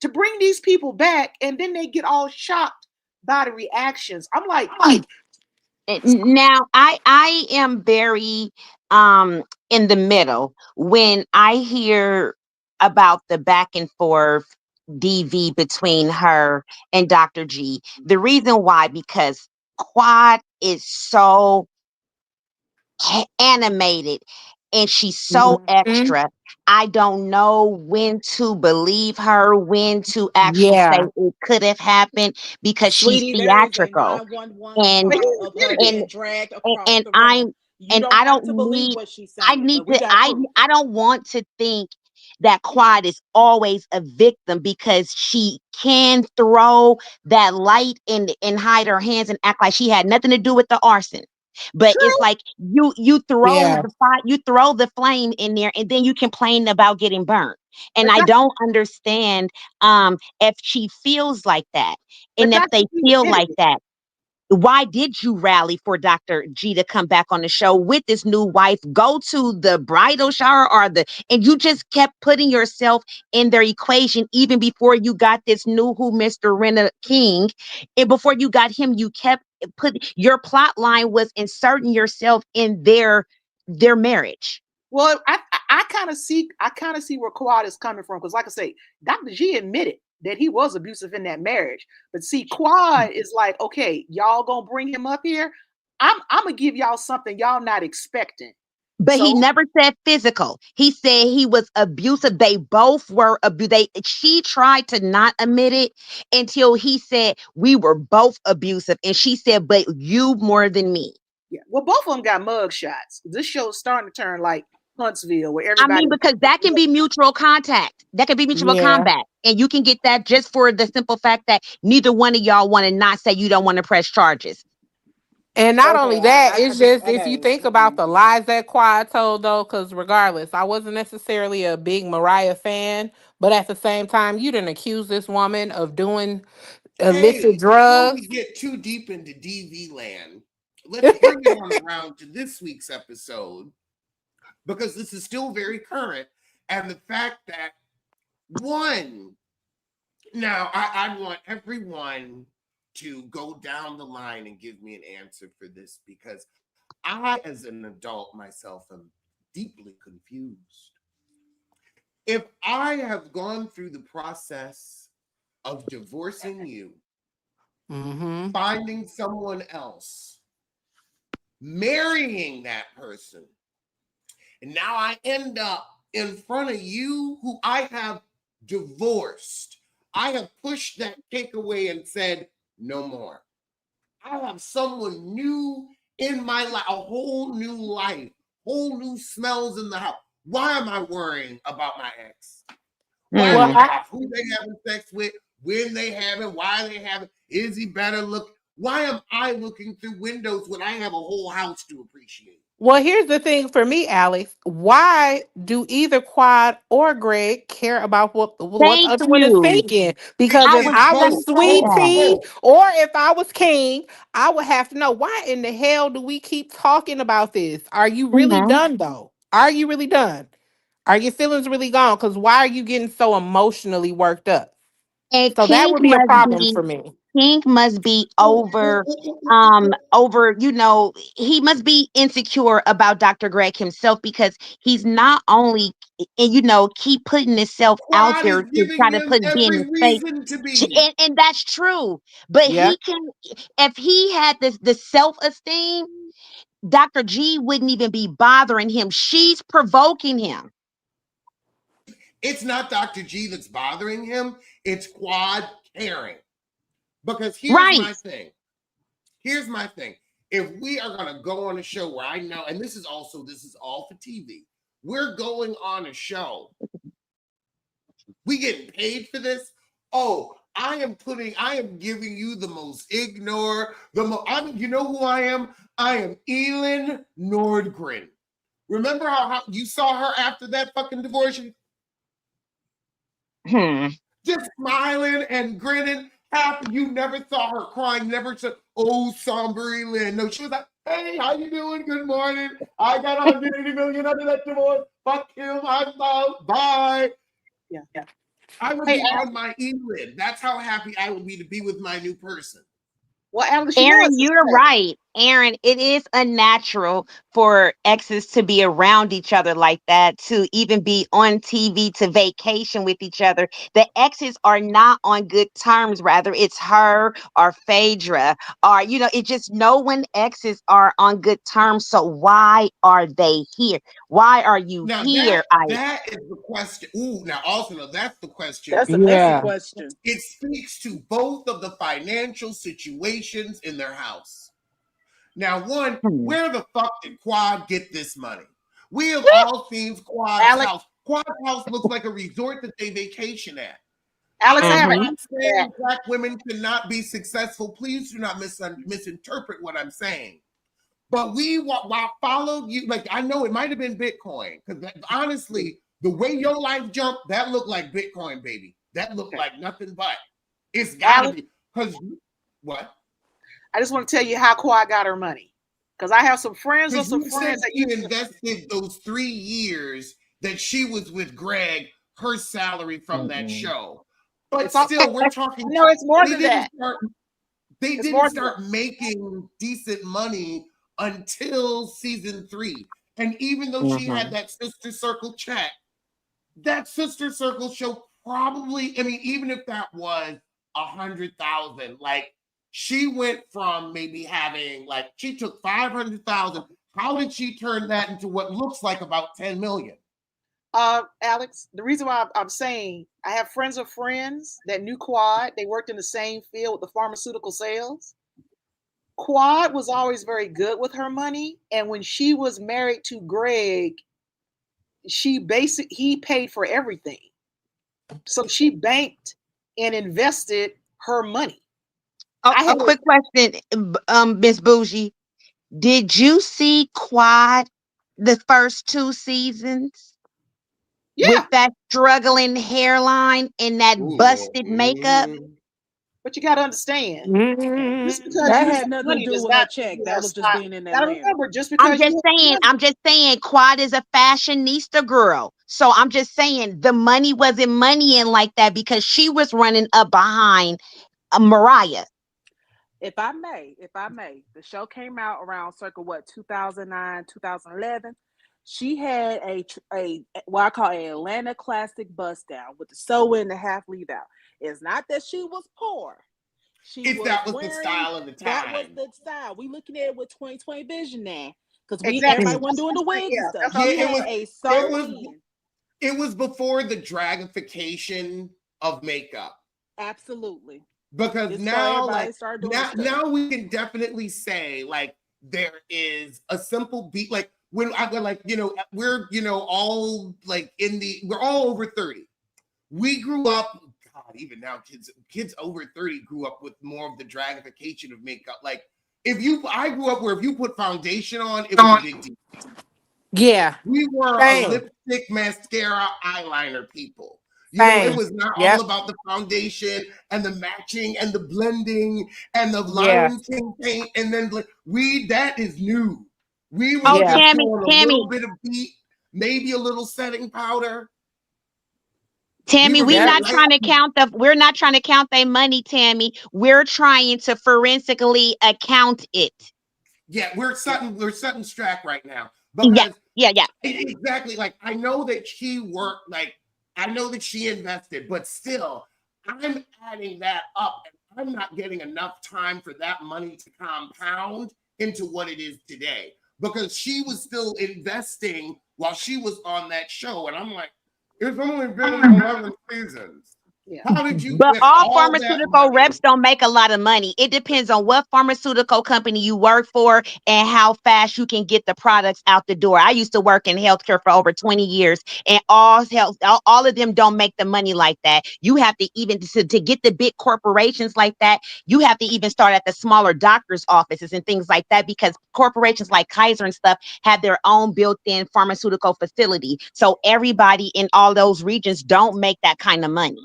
to bring these people back, and then they get all shocked by the reactions. I'm like,
Now I am very in the middle when I hear about the back and forth DV between her and Dr. G. The reason why, because Quad is so animated and she's so
Mhm.
extra. I don't know when to believe her, when to actually say
Yeah.
it could have happened because she's
Sweetie, there is a
theatrical.
911
And
but he
call of her
admitted it.
and
being dragged across
and
the room.
I'm
You
and
don't
I
have
don't
to believe
need
what she's
I
saying,
need
but we
to
got proof.
I don't want to think that Quad is always a victim because she can throw that light and hide her hands and act like she had nothing to do with the arson. But it's
True,
like you throw
Yeah.
the fire, you throw the flame in there and then you complain about getting burnt. And
but
I
Dr.
don't understand if she feels like that
but
and if
Dr.
they
G
feel
admitted
like
it.
that, why did you rally for Dr. G to come back on the show with this new wife, go to the bridal shower and you just kept putting yourself in their equation even before you got this new Mr. Renna King. And before you got him, you kept your plot line was inserting yourself in their marriage.
Well, I kind of see where Quad is coming from because, like I say, Dr. G admitted that he was abusive in that marriage. But see, Quad is like, okay, y'all gonna bring him up here. I'm gonna give y'all something y'all not expecting.
But he
So
never said physical. He said he was abusive. They both were she tried to not admit it until he said we were both abusive. And she said, but you more than me.
yeah, well, both of them got mug shots. This show's starting to turn like Huntsville, where
I
everybody.
mean, because that can be mutual contact. That can be mutual
Yeah.
combat. And you can get that just for the simple fact that neither one of y'all want to not say you don't want to press charges.
And not
Okay,
only that,
I
it's
just
just
I
if
got
you
it.
think about the lies that Quad told, though, because regardless, I wasn't necessarily a big Mariah fan, but at the same time, you didn't accuse this woman of doing illicit
Hey, before we
drugs.
get too deep into DV land, let's bring it on around to this week's episode because this is still very current. And the fact that one, Now, I want everyone to go down the line and give me an answer for this because I, as an adult myself, am deeply confused. If I have gone through the process of divorcing you,
Mm-hmm.
finding someone else, marrying that person, and now I end up in front of you who I have divorced. I have pushed that cake away and said, no more. I have someone new in my life, a whole new life, whole new smells in the house. Why am I worrying about my ex? Why
Well,
do
Hmm.
I have who they having sex with, when they have it, why they have it? Is he better look? Why am I looking through windows when I have a whole house to appreciate?
here's the thing for me, Alex. Why do either Quad or Greg care about what the
Thank
other one is
you.
thinking? Because
I
if
was
It's
I
gonna
was
both.
say
Sweet
It's
that.
Tea
both.
or if I was King, I would have to know why in the hell do we keep talking about this? Are you really
Hmm.
done though? Are you really done? Are your feelings really gone? Because why are you getting so emotionally worked up?
And
So that
King
would be a
must
problem
be
for me.
King must be over, he must be insecure about Dr. Greg himself because he's not only and keep putting himself out
Quad
there
is
to
giving
try to
him
put be in
every
his face.
reason to be.
And that's true. But
Yeah.
he can, if he had the self-esteem, Dr. G wouldn't even be bothering him. She's provoking him.
It's not Dr. G that's bothering him, it's Quad caring. Because here's
Right.
my thing. Here's my thing. If we are going to go on a show where I know, and this is all for TV, we're going on a show. We getting paid for this. Oh, I am giving you the most ignore, you know who I am? I am Elin Nordgren. Remember how you saw her after that fucking divorce?
Hmm.
Just smiling and grinning, happy. You never saw her crying, never said, oh, somber Lynn. No, she was like, hey, how you doing? Good morning. I got 180 million under that divorce. Fuck him. I'm out. Bye.
Yeah.
I would
Hey,
be on my E-lid. That's how happy I would be to be with my new person.
well, Alex,
Aaron,
it's a
you're
fact.
right. Aaron, it is unnatural for exes to be around each other like that, to even be on TV, to vacation with each other. The exes are not on good terms, rather, it's her or Phaedra, or, it just no one exes are on good terms. So why are they here? Why are you
Now
here? I
that is the question. Ooh, now also now that's the question
That's a
Yeah.
because
question.
it speaks to both of the financial situations in their house. Now, one,
Hmm.
where the fuck did Quad get this money? We have all seen Quad's
Alex,
house. Quad's house looks like a resort that they vacation at.
Alex,
I
I
am
have an
Hmm.
not
answer for that.
saying black women cannot be successful. Please do not misinterpret what I'm saying. But followed you. Like, I know it might have been Bitcoin. Because honestly, the way your life jumped, that looked like Bitcoin, baby. That looked
Okay.
like nothing but. It's got to
Alex,
be. Because what?
I just want to tell you how Kawhi got her money. Because I have some friends of
Because
some
you
friends
said
that
she
used to.
invested those 3 years that she was with Greg, her salary from that
Hmm.
show. But
It's all.
still, we're talking.
No, it's more
They
than
didn't
that.
start. They
It's
didn't
more than that.
start making decent money until season 3. And even though she had
Hmm.
that Sister Circle check, that Sister Circle show probably. I mean, even if that was 100,000, like she went from maybe having like she took 500,000. How did she turn that into what looks like about 10 million?
Alex, the reason why I'm saying I have friends of friends that knew Quad. They worked in the same field with the pharmaceutical sales. Quad was always very good with her money, and when she was married to Greg, he paid for everything. So she banked and invested her money.
Oh,
I
a
had a
quick question, Miss Bougie. Did you see Quad the first two seasons with
yeah.
that struggling hairline and that
Oh Lord.
busted makeup?
But you got to understand, just because
That
you
had
have
nothing to
money
do
does
with her
not mean
check.
you
That
have
was just
style.
being in
Got to
Atlanta.
remember, just because you have money,
I'm just saying, Quad is a fashionista girl. So I'm just saying the money wasn't moneying like that because she was running up behind Mariah.
If I may, the show came out around circa what 2009, 2011. She had a what I call a Atlanta classic bust down with the sew in, the half leave out. It's not that she was poor. She
If
was
that was the
wearing,
style of the
that was
time.
the style. We looking at it with 2020 vision now. Because
exactly.
everybody wasn't doing the wigs and
Yeah,
stuff.
that's what I'm
She
Yeah,
saying.
had a
it
sew
was
in.
it was before the dragification of makeup.
Absolutely.
Because
This before
now,
everybody
like
started doing the stuff.
now we can definitely say like there is a simple beat. Like when I like, we're all like we're all over 30. We grew up, God, even now, kids over 30 grew up with more of the dragification of makeup. Like I grew up where if you put foundation on, it was a big deal.
Yeah.
We were a
Same.
lipstick, mascara, eyeliner people. It
Same.
was not all
Yep.
about the foundation and the matching and the blending and the
Yeah.
Lion King paint. And then that is new. We was
Oh,
Yeah.
just
Tammy,
doing a little bit of beat, maybe a little setting powder. We
Tammy,
were
we
very
Yep.
not
light.
trying to count we're not trying to count their money, Tammy. We're trying to forensically account it.
Yeah, we're Sutton Strack right now
Yeah,
because
yeah.
exactly, like I know that she worked, like I know that she invested, but still, I'm adding that up, and I'm not getting enough time for that money to compound into what it is today because she was still investing while she was on that show, and I'm like, it's only been 11 seasons.
Yeah.
How did you
But
get
all
all that
pharmaceutical
money?
reps don't make a lot of money. It depends on what pharmaceutical company you work for and how fast you can get the products out the door. I used to work in healthcare for over 20 years, and all of them don't make the money like that. You have to even to get the big corporations like that, you have to even start at the smaller doctors' offices and things like that because corporations like Kaiser and stuff have their own built-in pharmaceutical facility. So everybody in all those regions don't make that kind of money.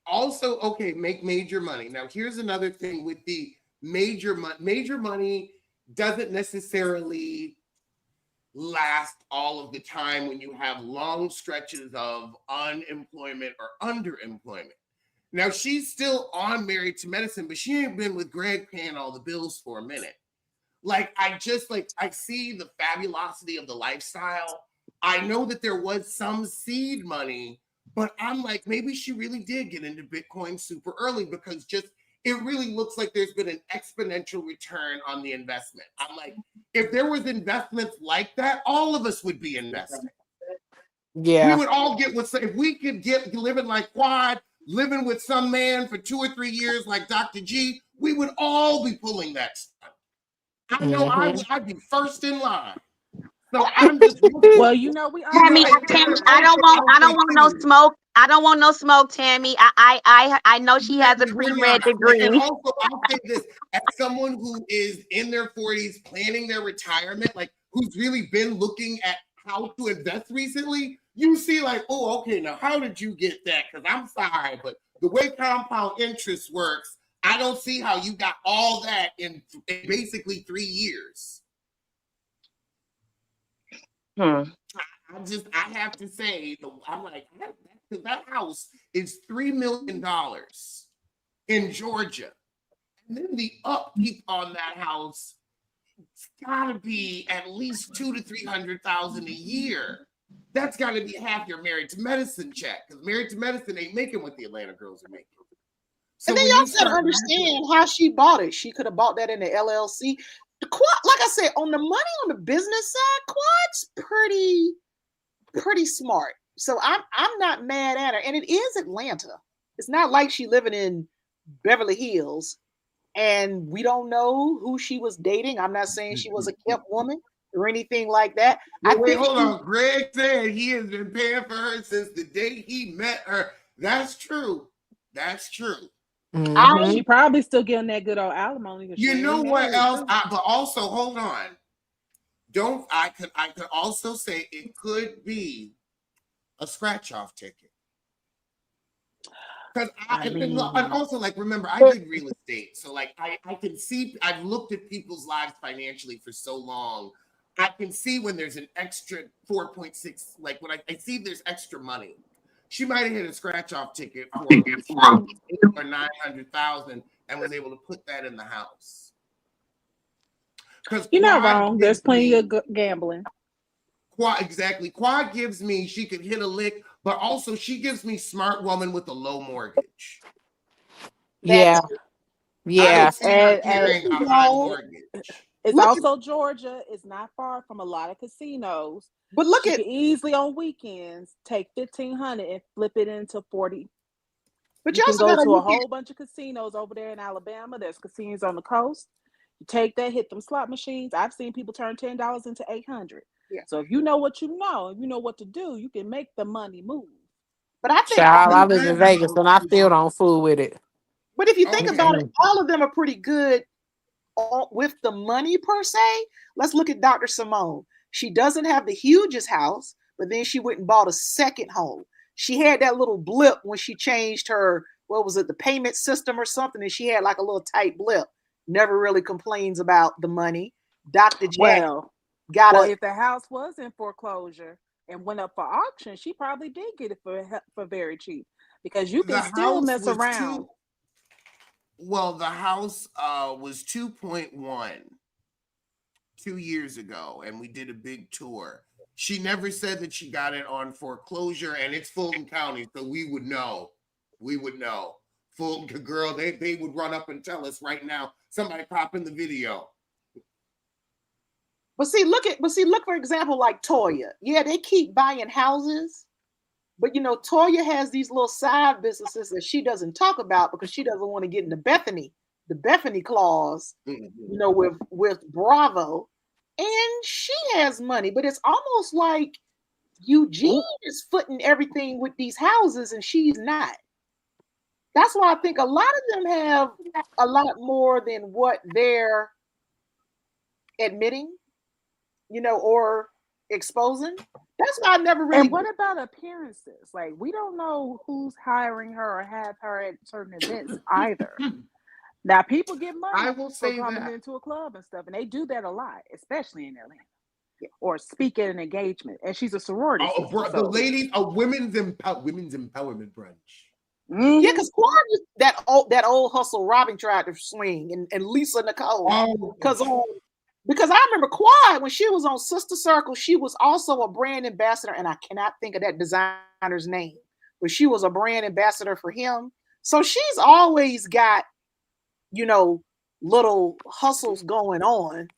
Also, okay, make major money. Now, here's another thing with the major money. Major money doesn't necessarily last all of the time when you have long stretches of unemployment or underemployment. Now, she's still on Married to Medicine, but she ain't been with Greg paying all the bills for a minute. Like, I see the fabulosity of the lifestyle. I know that there was some seed money, but I'm like, maybe she really did get into Bitcoin super early because it really looks like there's been an exponential return on the investment. I'm like, if there was investments like that, all of us would be investing. We
Yeah.
would all get if we could get living like Quad, living with some man for 2 or 3 years like Dr. G, we would all be pulling that stuff. I know I'd be first in line. So I'm just looking,
Well, we all
Tammy,
know
and
Tammy,
then
I don't
also
want,
I'll
I don't
say
want no
too,
smoke. I don't want no smoke, Tammy. I know she has a pre-read
Brianna, and
degree.
also I'll say this as someone who is in their 40s planning their retirement, like who's really been looking at how to invest recently, you see, like, oh, okay, now how did you get that? Because I'm sorry, but the way compound interest works, I don't see how you got all that in basically 3 years. I have to say, I'm like, that house is $3 million in Georgia. And then the upkeep on that house, it's gotta be at least 200 to 300,000 a year. That's gotta be half your Married to Medicine check, because Married to Medicine ain't making what the Atlanta girls are making. So
And then
when
y'all
you
got to
start
understand how she bought it. She could have bought that in the LLC. Like I said, on the money on the business side, Quad's pretty smart. So I'm not mad at her. And it is Atlanta. It's not like she living in Beverly Hills and we don't know who she was dating. I'm not saying she was a kept woman or anything like that.
Wait, hold on. Greg said he has been paying for her since the day he met her. That's true. That's true.
She probably still getting that good old alimony.
You know what else? But also, hold on. I could also say it could be a scratch off ticket. Because
I
and
mean,
also like remember I did real estate, so like I can see I've looked at people's lives financially for so long. I can see when there's an extra 4.6, like when I see there's extra money. She might have hit a scratch off ticket for eight or 900,000 and was able to put that in the house. Because
you're not
Quad
wrong. There's
gives
plenty of
me
gambling.
Quad exactly. Quad gives me she could hit a lick, but also she gives me smart woman with a low mortgage.
That
Yeah,
I
yeah.
don't see her
And
carrying a high
no,
mortgage.
it's
look at,
also Georgia. It's not far from a lot of casinos.
but look
She
at,
could easily on weekends take 1,500 and flip it into 40.
but
You
you
can
also
go
got to
to a
look at.
whole bunch of casinos over there in Alabama. There's casinos on the coast. You take that, hit them slot machines. I've seen people turn $10 into 800.
Yeah,
So if you know what you know, if you know what to do, you can make the money move.
but I think,
Child, I
But
live in
then
Vegas and I still don't fool with it.
but if you think
okay,
about it,
Mm-mm.
all of them are pretty good with the money per se. Let's look at Dr. Simone. She doesn't have the hugest house, but then she went and bought a second home. She had that little blip when she changed her, what was it, the payment system or something, and she had like a little tight blip. Never really complains about the money. Dr. Jack
Well,
got
well,
a,
if the house was in foreclosure and went up for auction, she probably did get it for very cheap because you
the
can still
house
mess
was
around.
two. Well, the house was 2.1 2 years ago, and we did a big tour. She never said that she got it on foreclosure, and it's Fulton County, so we would know. We would know. Fulton girl, they would run up and tell us right now. Somebody pop in the video.
but see, look for example, like Toya. Yeah, they keep buying houses, but you know, Toya has these little side businesses that she doesn't talk about because she doesn't want to get in the Bethany clause, you
Mhm.
know, with Bravo. And she has money, but it's almost like Eugene
Ooh.
is footing everything with these houses and she's not. That's why I think a lot of them have a lot more than what they're admitting, you know, or exposing. That's why I never
And
really.
what about appearances? Like we don't know who's hiring her or have her at certain events either. Now people get
I
money
will
for
say
coming
that.
into a club and stuff, and they do that a lot, especially in Atlanta,
Yeah.
or speak at an engagement. And she's a sorority
Oh,
sister,
the
so
ladies, a women's empowerment brunch.
Yeah,
mhm.
because Quan is that old hustle Robin tried to swing, and Lisa Nicole.
Oh,
Because because I remember Quad when she was on Sister Circle, she was also a brand ambassador, and I cannot think of that designer's name, but she was a brand ambassador for him. So she's always got, you know, little hustles going on.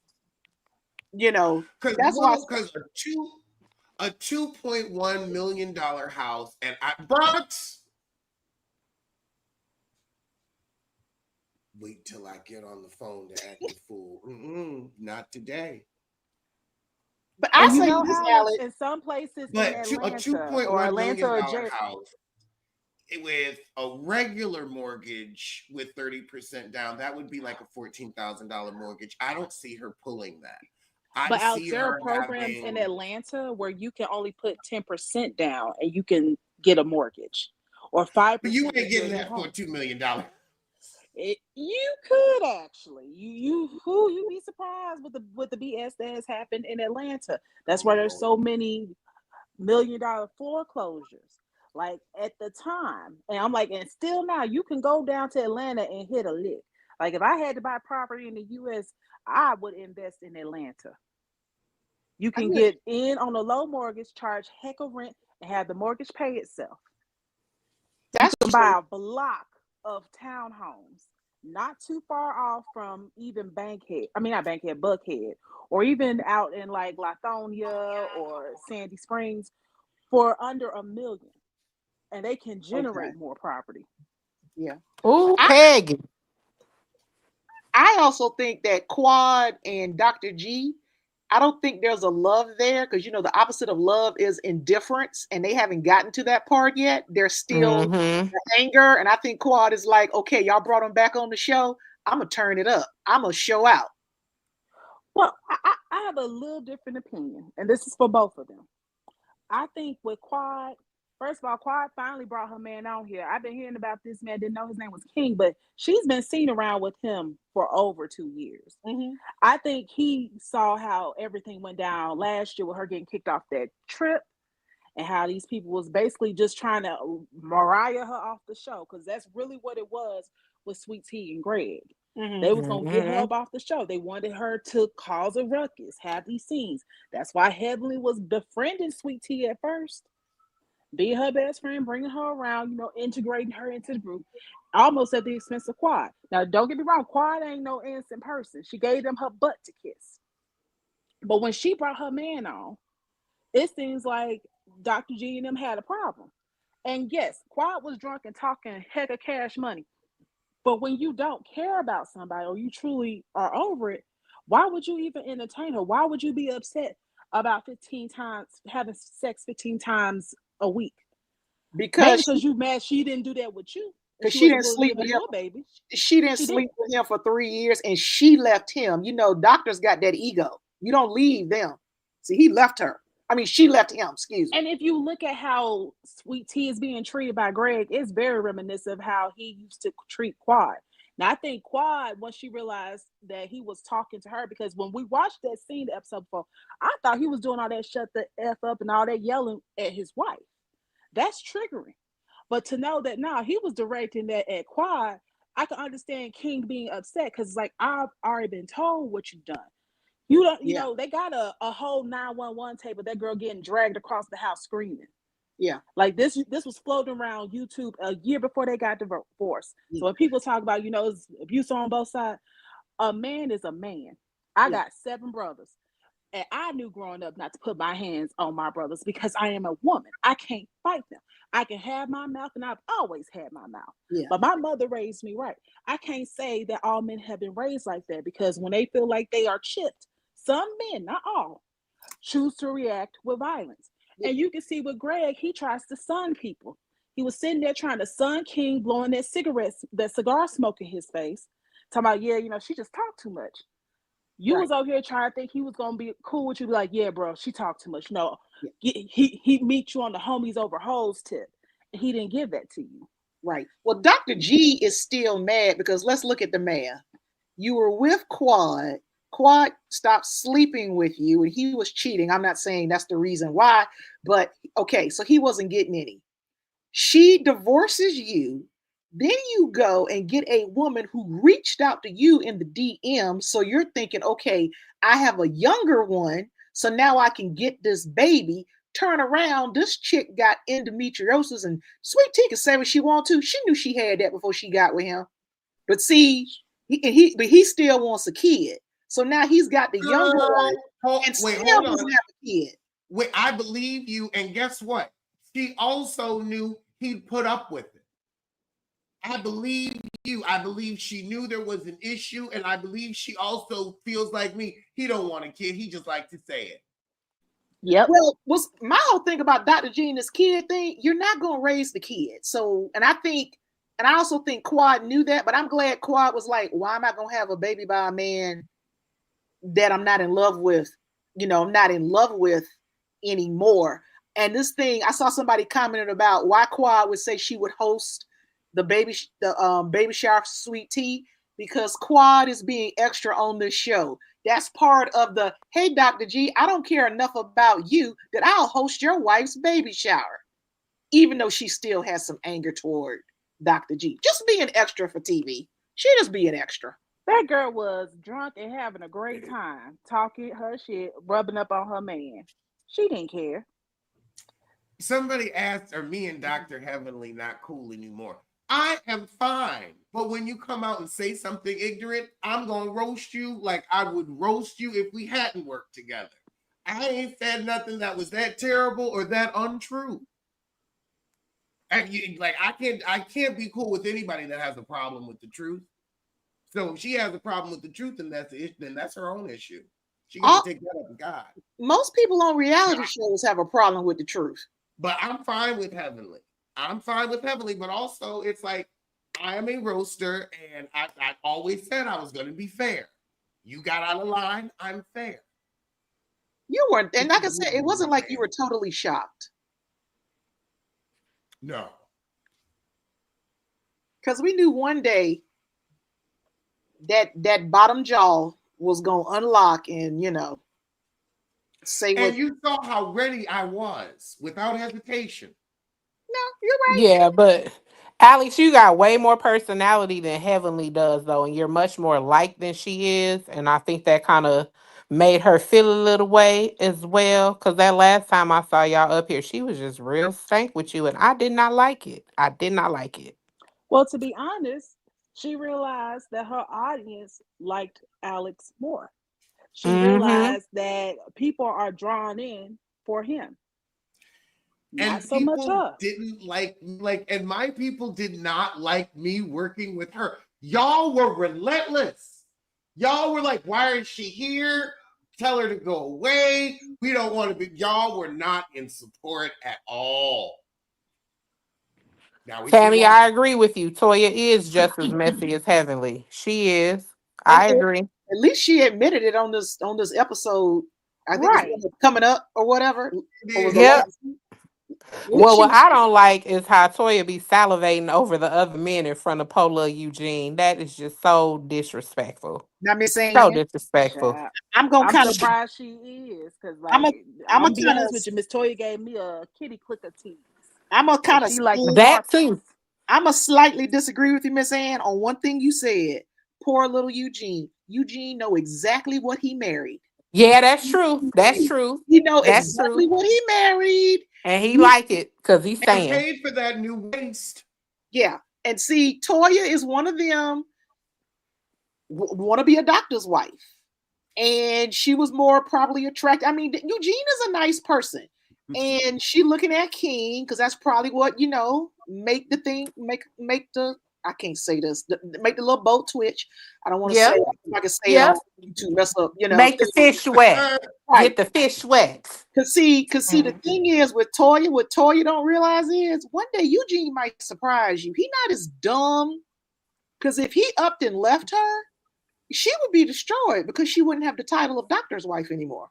You know, that's why.
because a $2.1 million house and I Bronx. Wait till I get on the phone to act a fool. Not today.
But I
And
Uh,
you
say
know,
this,
Alex,
Alex.
in some places in
but a two
Atlanta
point
or
one
Atlanta
million
or
dollar house with a regular mortgage with 30% down, that would be like a $14,000 mortgage. I don't see her pulling that. I
but Alex,
see
there are
her
programs in
having.
Atlanta where you can only put 10% down and you can get a mortgage, or
But you
5%
ain't
if you're a
getting
new
that for
home.
$2 million.
You could actually. You be surprised with the BS that has happened in Atlanta. That's
Oh
why there's
Lord.
so many $1 million foreclosures. Like at the time, and I'm like, and still now you can go down to Atlanta and hit a lick. Like if I had to buy property in the U.S., I would invest in Atlanta. You
I
can
mean,
get in on a low mortgage, charge heck of rent, and have the mortgage pay itself. You
that's
can
true.
buy a block of townhomes not too far off from even Bankhead. I mean, not Bankhead, Buckhead, or even out in like Lithonia or Sandy Springs for under $1 million, and they can
Okay.
generate more property.
Yeah.
Ooh,
I
Peggy.
I also think that Quad and Dr. G, I don't think there's a love there because you know the opposite of love is indifference, and they haven't gotten to that part yet. There's still
Mm-hmm.
the anger, and I think Quad is like, okay, y'all brought him back on the show. I'm gonna turn it up. I'm gonna show out.
Well, I have a little different opinion, and this is for both of them. I think with Quad, First of all, Quad finally brought her man on here. I've been hearing about this man, didn't know his name was King, but she's been seen around with him for over 2 years.
Mm-hmm.
I think he saw how everything went down last year with her getting kicked off that trip, and how these people was basically just trying to Mariah her off the show, because that's really what it was with Sweet Tea and Greg.
Mm-hmm.
They was gonna get her up off the show. They wanted her to cause a ruckus, have these scenes. That's why Heavenly was befriending Sweet Tea at first, being her best friend, bringing her around, integrating her into the group, almost at the expense of Quad. Now, don't get me wrong, Quad ain't no innocent person. She gave them her butt to kiss. But when she brought her man on, it seems like Dr. G and them had a problem. And yes, Quad was drunk and talking heck of cash money. But when you don't care about somebody, or you truly are over it, why would you even entertain her? Why would you be upset about 15 times having sex 15 times a week? Maybe
Because
because you mad she didn't do that with you. And
she
she
didn't
wasn't
sleep
willing to
with
give
him.
it to you, baby.
She didn't
She
sleep
did.
with him for 3 years, and she left him. Doctors got that ego. You don't leave them. See, he left her. I mean, she left him. Excuse me.
And if you look at how Sweet Tea is being treated by Greg, it's very reminiscent of how he used to treat Quad. Now, I think Quad, once she realized that he was talking to her, because when we watched that scene, the episode before, I thought he was doing all that shut the F up and all that yelling at his wife. That's triggering. But to know that now he was directing that at Quad, I can understand King being upset, because it's like, I've already been told what you've done. You don't, they got a whole 911 tape of that girl getting dragged across the house screaming.
Yeah.
Like this was floating around YouTube a year before they got divorced. Yeah. So when people talk about, it's abuse on both sides, a man is a man. I got 7 brothers. And I knew growing up not to put my hands on my brothers, because I am a woman. I can't fight them. I can have my mouth, and I've always had my mouth. Yeah. But my mother raised me right. I can't say that all men have been raised like that, because when they feel like they are chipped, some men, not all, choose to react with violence. Yeah. And you can see with Greg, he tries to sun people. He was sitting there trying to sun King, blowing that cigar smoke in his face, talking about, she just talked too much. You was over here trying to think he was gonna be cool with you, like, yeah, bro, she talked too much. No, he meet you on the homies over hoes tip, and he didn't give that to you.
Right. Well, Dr. G is still mad, because let's look at the mayor. You were with Quad. Quad stopped sleeping with you, and he was cheating. I'm not saying that's the reason why, but okay, so he wasn't getting any. She divorces you. Then you go and get a woman who reached out to you in the DM. So you're thinking, okay, I have a younger one, so now I can get this baby. Turn around, this chick got endometriosis, and Sweet Tea can say what she want to. She knew she had that before she got with him. But see, he still wants a kid. So now he's got the younger one, and still doesn't have a kid.
Wait, I believe you, and guess what? She also knew he'd put up with it. I believe you. I believe she knew there was an issue, and I believe she also feels like me. He don't want a kid. He just likes to say it.
Yep. Well, was my whole thing about Dr. G and this kid thing, you're not going to raise the kid. So, and I also think Quad knew that, but I'm glad Quad was like, why am I going to have a baby by a man that I'm not in love with, I'm not in love with anymore. And this thing, I saw somebody commented about why Quad would say she would host the baby shower for Sweet Tea, because Quad is being extra on this show. That's part of the, hey, Dr. G, I don't care enough about you that I'll host your wife's baby shower, even though she still has some anger toward Dr. G. Just being extra for TV. She just being extra.
That girl was drunk and having a great time, talking her shit, rubbing up on her man. She didn't care.
Somebody asked, are me and Dr. Heavenly not cool anymore? I am fine. But when you come out and say something ignorant, I'm going to roast you like I would roast you if we hadn't worked together. I ain't said nothing that was that terrible or that untrue. And I can't be cool with anybody that has a problem with the truth. So if she has a problem with the truth, then that's her own issue. She got to take that up with God.
Most people on reality shows have a problem with the truth.
But I'm fine with Heavenly. But also it's like, I am a roaster, and I always said I was going to be fair. You got out of line, I'm fair.
You weren't, and like I said, it wasn't like you were totally shocked.
No.
Because we knew one day that bottom jaw was gonna unlock and say what.
And you saw how ready I was without hesitation.
No, you're right.
Yeah, but Alex, you got way more personality than Heavenly does, though, and you're much more liked than she is. And I think that kind of made her feel a little way as well. Because that last time I saw y'all up here, she was just real stank with you, and I did not like it. I did not like it.
Well, to be honest, she realized that her audience liked Alex more. She
Mm-hmm.
realized that people are drawn in for him, not
And
so much
people
her.
didn't and my people did not like me working with her. Y'all were relentless. Y'all were like, why is she here? Tell her to go away. We don't want to be. Y'all were not in support at all. Now we see
Tammy,
why.
I agree with you. Toya is just as messy as Heavenly. She is.
And
I agree.
at least she admitted it on this episode. I think it's
Right.
coming up or whatever. Or was the
Yep.
last? At least
Well,
she.
what I don't like is how Toya be salivating over the other men in front of Pola Eugene. That is just so disrespectful.
Not me saying.
So disrespectful.
Child.
I'm gonna
I'm
kind of.
surprised she is, because
I'm
like
a. I'm
I'm
a
gonna be
kind
honest
of.
with you, Miss Toya gave me a kitty clicker tease.
I'm a
So
kind of.
she like the
That too.
sparkles.
I'm a slightly disagree with you, Miss Ann, on one thing you said. Poor little Eugene. Eugene know exactly what he married.
Yeah, that's true. That's true.
He know
That's true.
exactly what he married.
And he
You-
like it because he's
And
staying.
paid for that new waist.
yeah. And see, Toya is one of them. Want to be a doctor's wife, and she was more probably attracted. I mean, Eugene is a nice person, and she looking at King because that's probably what make the thing make the. I can't say this. Make the little boat twitch. I don't want to say
Yep.
it. I can say it
Yep.
on YouTube. Mess up,
Make the fish wet.
right.
Get the fish wet.
Cause see, the thing is with Toya, what Toya don't realize is one day Eugene might surprise you. He not as dumb. Cause if he upped and left her, she would be destroyed because she wouldn't have the title of doctor's wife anymore.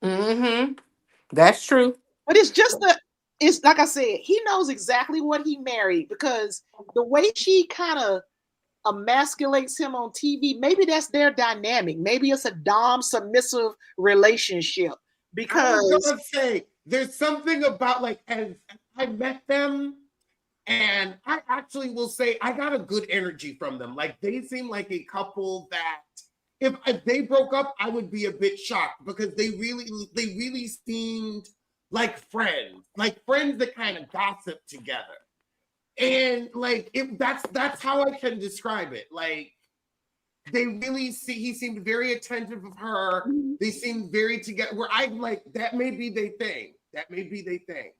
Mm-hmm. That's true.
But it's like I said, he knows exactly what he married because the way she kind of emasculates him on TV, maybe that's their dynamic. Maybe it's a dom submissive relationship
I was
because
gonna say there's something about as I met them, and I actually will say I got a good energy from them. Like they seem like a couple that if they broke up, I would be a bit shocked because they really seemed like friends that kind of gossip together. And that's how I can describe it. Like he seemed very attentive of her. They seemed very together. Where I'm like, that may be their thing. That may be their thing.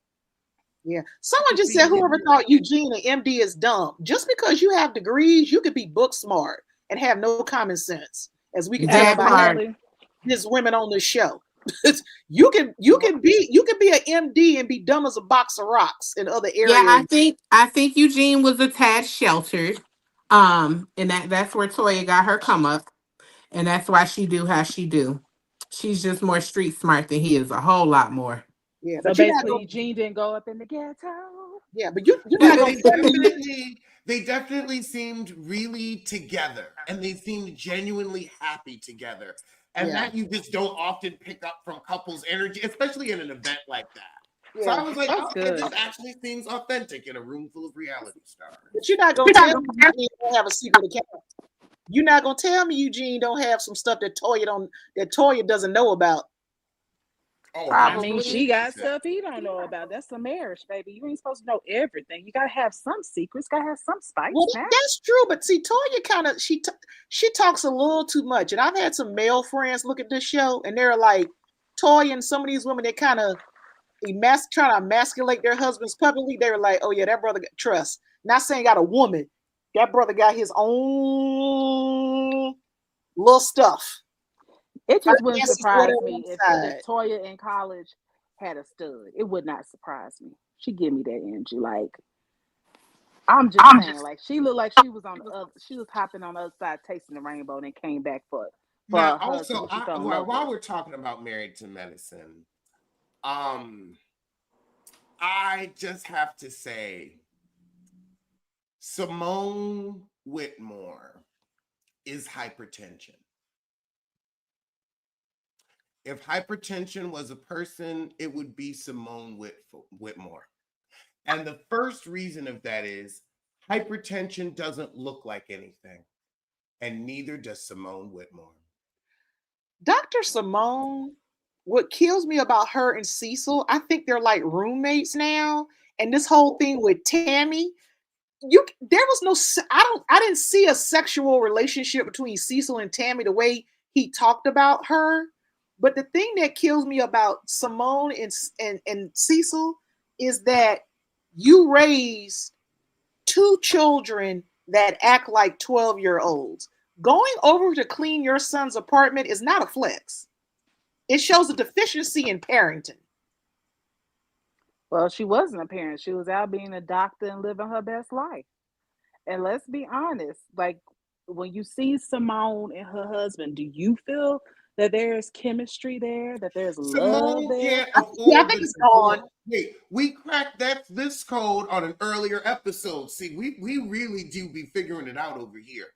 yeah. Someone just said whoever thought Eugene and MD is dumb. Just because you have degrees, you could be book smart and have no common sense, as we can tell
That
by
part.
Absolutely.
his women on this show. you can be an MD and be dumb as a box of rocks in other
Yeah,
areas.
I think Eugene was a tad sheltered. And that's where Toya got her come up. And that's why she do how she do. She's just more street smart than he is, a whole lot more.
Yeah,
So
but you're not
basically,
gonna.
Eugene didn't go up in the ghetto.
Yeah, but you're not
But
gonna tell me.
they definitely seemed really together, and they seemed genuinely happy together. And
Yeah,
that you just don't often pick up from couples' energy, especially in an event like that. So I
yeah,
was like,
That's
okay, this
good.
actually seems authentic in a room full of reality stars.
but you're not gonna tell me Eugene don't have a secret account. You're not gonna tell me Eugene don't have some stuff that Toya doesn't know about.
Oh,
I mean,
Probably.
she got
100%.
stuff he don't know about. That's a marriage, baby. You ain't supposed to know everything. You gotta have some secrets. Gotta have some
Well,
spice now.
that's true, but see, Toya kind of she talks a little too much, and I've had some male friends look at this show, and they're like, Toya and some of these women, they kind of trying to emasculate their husbands publicly. They were like, oh yeah, that brother got trust. Not saying got a woman, that brother got his own little stuff.
It just wouldn't
Finances,
surprise
whatever
me if
inside.
Toya in college had a stud. It would not surprise me. She give me that energy. Like, I'm just saying, like, she looked like she was on the other, she was hopping on the other side, tasting the rainbow, and then came back for
Now,
her husband
also,
who she fell in love
while
with.
we're talking about Married to Medicine, um, I just have to say, Simone Whitmore is hypertension. If hypertension was a person, it would be Simone Whitmore. And the first reason of that is hypertension doesn't look like anything, and neither does Simone Whitmore.
Dr. Simone, what kills me about her and Cecil, I think they're like roommates now. And this whole thing with Tammy, there was no, I didn't see a sexual relationship between Cecil and Tammy the way he talked about her. But the thing that kills me about Simone and Cecil is that you raised two children that act like 12-year-olds. Going over to clean your son's apartment is not a flex. It shows a deficiency in parenting.
Well, she wasn't a parent. She was out being a doctor and living her best life. And let's be honest, like when you see Simone and her husband, do you feel that there's chemistry there, that there's love
Simone
there?
can't
Yeah, I
afford
think
the
it's
divorce.
gone.
Wait, we cracked this code on an earlier episode. See, we really do be figuring it out over here.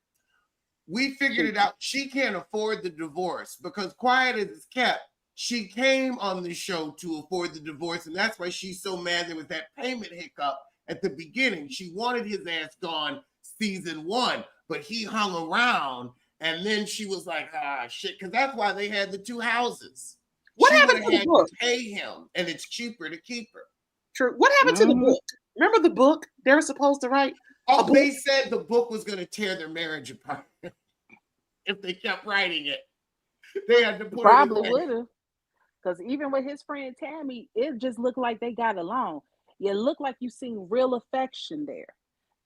We figured it out. She can't afford the divorce because quiet as it's kept, she came on the show to afford the divorce, and that's why she's so mad there was that payment hiccup at the beginning. She wanted his ass gone season 1, but he hung around, and then she was like, ah, shit, because that's why they had the 2 houses.
What
She would
happened
have
to the
had
book?
to pay him, and it's cheaper to keep her.
True. What happened to the book? Remember the book they were supposed to write?
Oh, they said the book was going to tear their marriage apart if they kept writing it. They had to put
Probably
it in.
would have. Because even with his friend Tammy, it just looked like they got along. It looked like you seen real affection there.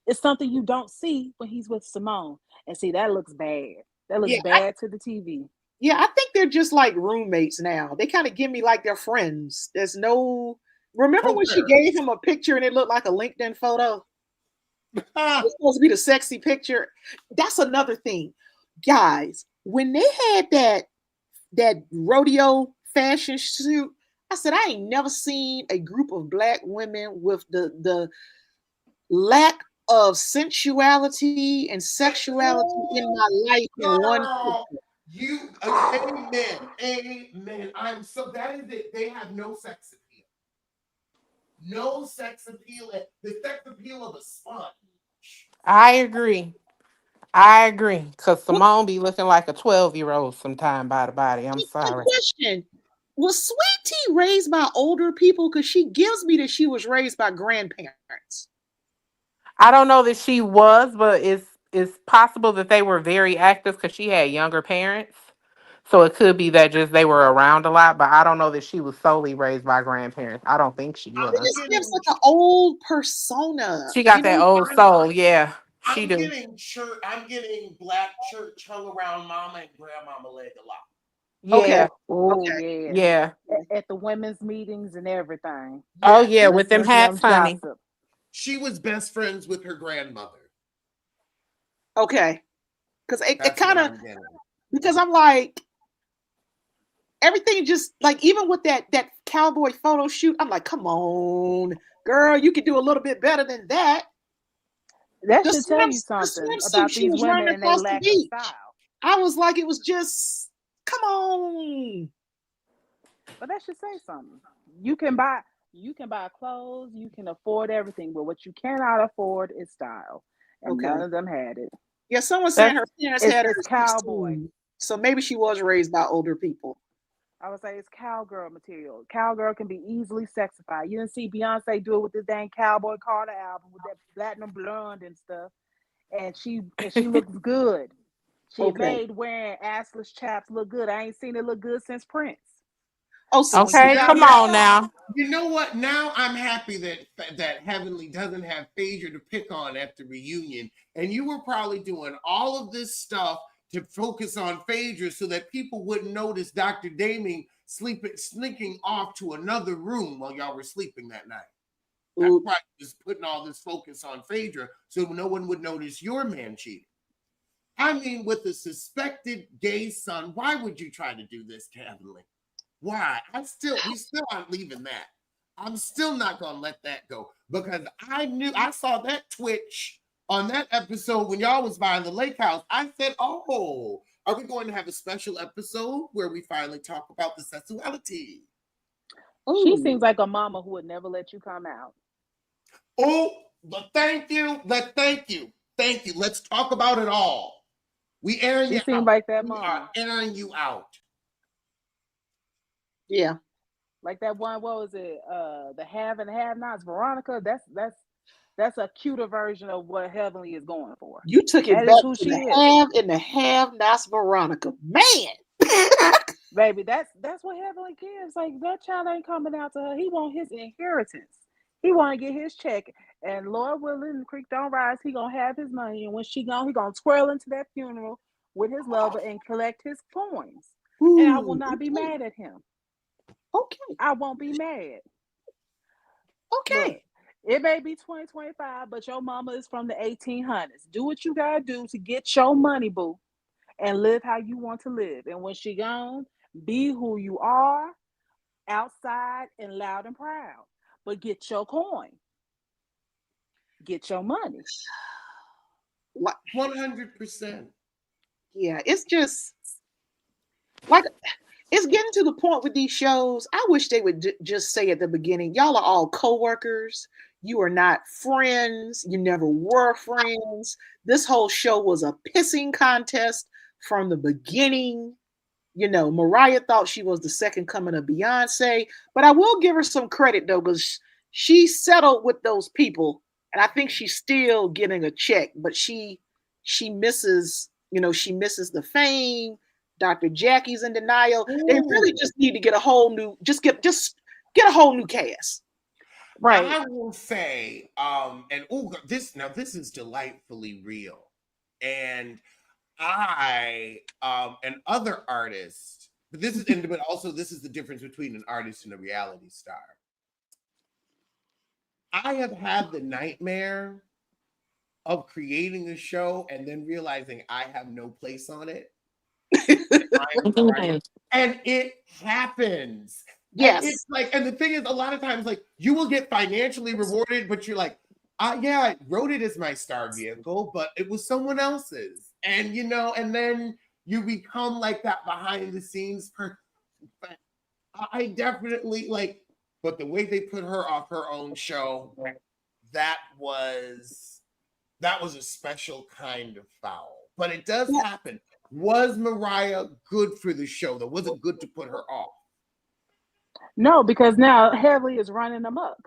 It's something you don't see when he's with Simone. And see, that looks bad. That looks
Yeah,
bad to the TV.
yeah, I think they're just like roommates now. They kind of give me like they're friends. There's no. Remember when she gave him a picture and it looked like a LinkedIn photo? It's supposed to be the sexy picture. That's another thing, guys. When they had that rodeo fashion suit, I said I ain't never seen a group of black women with the lack of sensuality and sexuality in my life in one
Girl,
picture.
you, amen, amen. I'm so, that is it. They have no sex appeal. No sex appeal. The sex appeal of a sponge.
I agree. I agree. Because Simone be looking like a 12-year-old sometime by the body. I'm
A
sorry.
question. Was Sweet Tea raised by older people? Because she gives me that she was raised by grandparents.
I don't know that she was, but it's possible that they were very active because she had younger parents. So it could be that just they were around a lot, but I don't know that she was solely raised by grandparents. I don't think she
It
I'm
was.
just gives
getting,
like an old persona,
She got that old
I'm,
soul, yeah. She
I'm
do.
getting church. I'm getting black church hung around mama and grandmama leg a lot.
Okay,
Yeah,
Oh,
okay.
yeah.
yeah.
At the women's meetings and everything.
Oh
Yes,
yeah, with them
Listening to them
hats, honey.
gossip.
she was best friends with her grandmother.
Okay. Because it
That's what
kind of,
I'm getting.
because I'm like, everything just like, even with that cowboy photo shoot, I'm like, come on, girl, you could do a little bit better than that.
That
The,
should tell you
the
something
swimsuit
about
she
these
was running
women and their
across the
lack of
beach,
style.
I was like, it was just, come on.
But that should say something. You can buy clothes, you can afford everything, but what you cannot afford is style. And
Okay.
none of them had it.
Yeah, someone saying
That's
her parents
It's
had her
it's
at
cowboy.
16. So maybe she was raised by older people.
I would say it's cowgirl material. Cowgirl can be easily sexified. You didn't see Beyonce do it with this dang Cowboy Carter album with that platinum blonde and stuff, and she looks good. She
Okay.
made wearing assless chaps look good. I ain't seen it look good since Prince.
Oh,
So when you
okay.
Now,
got
Come
her
on
style,
now.
you know what? Now I'm happy that Heavenly doesn't have Phaedra to pick on at the reunion, and you were probably doing all of this stuff to focus on Phaedra so that people wouldn't notice Dr. Daming sneaking off to another room while y'all were sleeping that night. That's
ooh.
why just putting all this focus on Phaedra so no one would notice your man cheating. I mean, with a suspected gay son, why would you try to do this to Heavenly? Why? We still aren't leaving that. I'm still not gonna let that go because I saw that twitch on that episode when y'all was buying the lake house. I said, "Oh, are we going to have a special episode where we finally talk about the sexuality?"
She
Ooh,
seems like a mama who would never let you come out.
Oh, but thank you. Thank you. Let's talk about it all. We airing
She
you
seemed
out.
like that
We are
mama.
airing you out.
yeah.
Like that one, what was it? The have and have nots, Veronica. That's a cuter version of what Heavenly is going for.
You took it
That is
back
who
to
she
the
is.
have and the have nots, Veronica. Man.
Baby, that's what Heavenly gives. Like that child ain't coming out to her. He want his inheritance. He want to get his check. And Lord willing, the creek don't rise. He gonna have his money. And when she gone, he gonna twirl into that funeral with his lover and collect his coins. And I will
Ooh,
not be
okay.
mad at him.
Okay.
I won't be mad.
Okay.
Look, it may be 2025, but your mama is from the 1800s. Do what you gotta do to get your money, boo, and live how you want to live. And when she gone, be who you are, outside and loud and proud. But get your coin, get your money.
100%.
Yeah, it's just like it's getting to the point with these shows. I wish they would just say at the beginning, y'all are all co-workers. You are not friends. You never were friends. This whole show was a pissing contest from the beginning. You know, Mariah thought she was the second coming of Beyonce, but I will give her some credit though, because she settled with those people, and I think she's still getting a check, but she misses, she misses the fame. Dr. Jackie's in denial. They really
Ooh.
just need to get a whole new, just get a whole new cast.
Right.
I will say, and this is delightfully real. And and other artists, but also this is the difference between an artist and a reality star. I have had the nightmare of creating a show and then realizing I have no place on it. I'm Mariah. And it happens. And it's
Yes,
like, and the thing is, a lot of times, like, you will get financially rewarded, but you're like, yeah, I wrote it as my star vehicle, but it was someone else's. And, and then you become like that behind the scenes person. But I definitely like, but the way they put her off her own show, that was a special kind of foul. But it does
yeah,
happen. Was Mariah good for the show, though? Was it good to put her off?
No, because now Heavenly is running amok.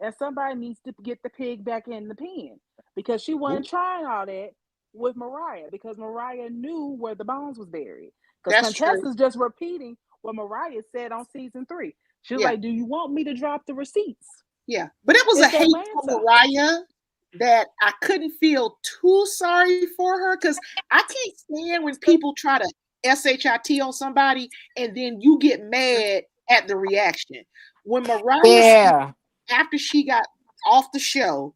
And somebody needs to get the pig back in the pen. Because she wasn't
Ooh,
trying all that with Mariah. Because Mariah knew where the bones was buried. Because
that's true.
Contessa's just repeating what Mariah said on season 3. She was
Yeah,
like, "Do you want me to drop the receipts?
yeah. But it was a
It's
hate for
Atlanta."
Mariah that I couldn't feel too sorry for her, because I can't stand when people try to shit on somebody and then you get mad at the reaction. When Mariah said
Yeah.
after she got off the show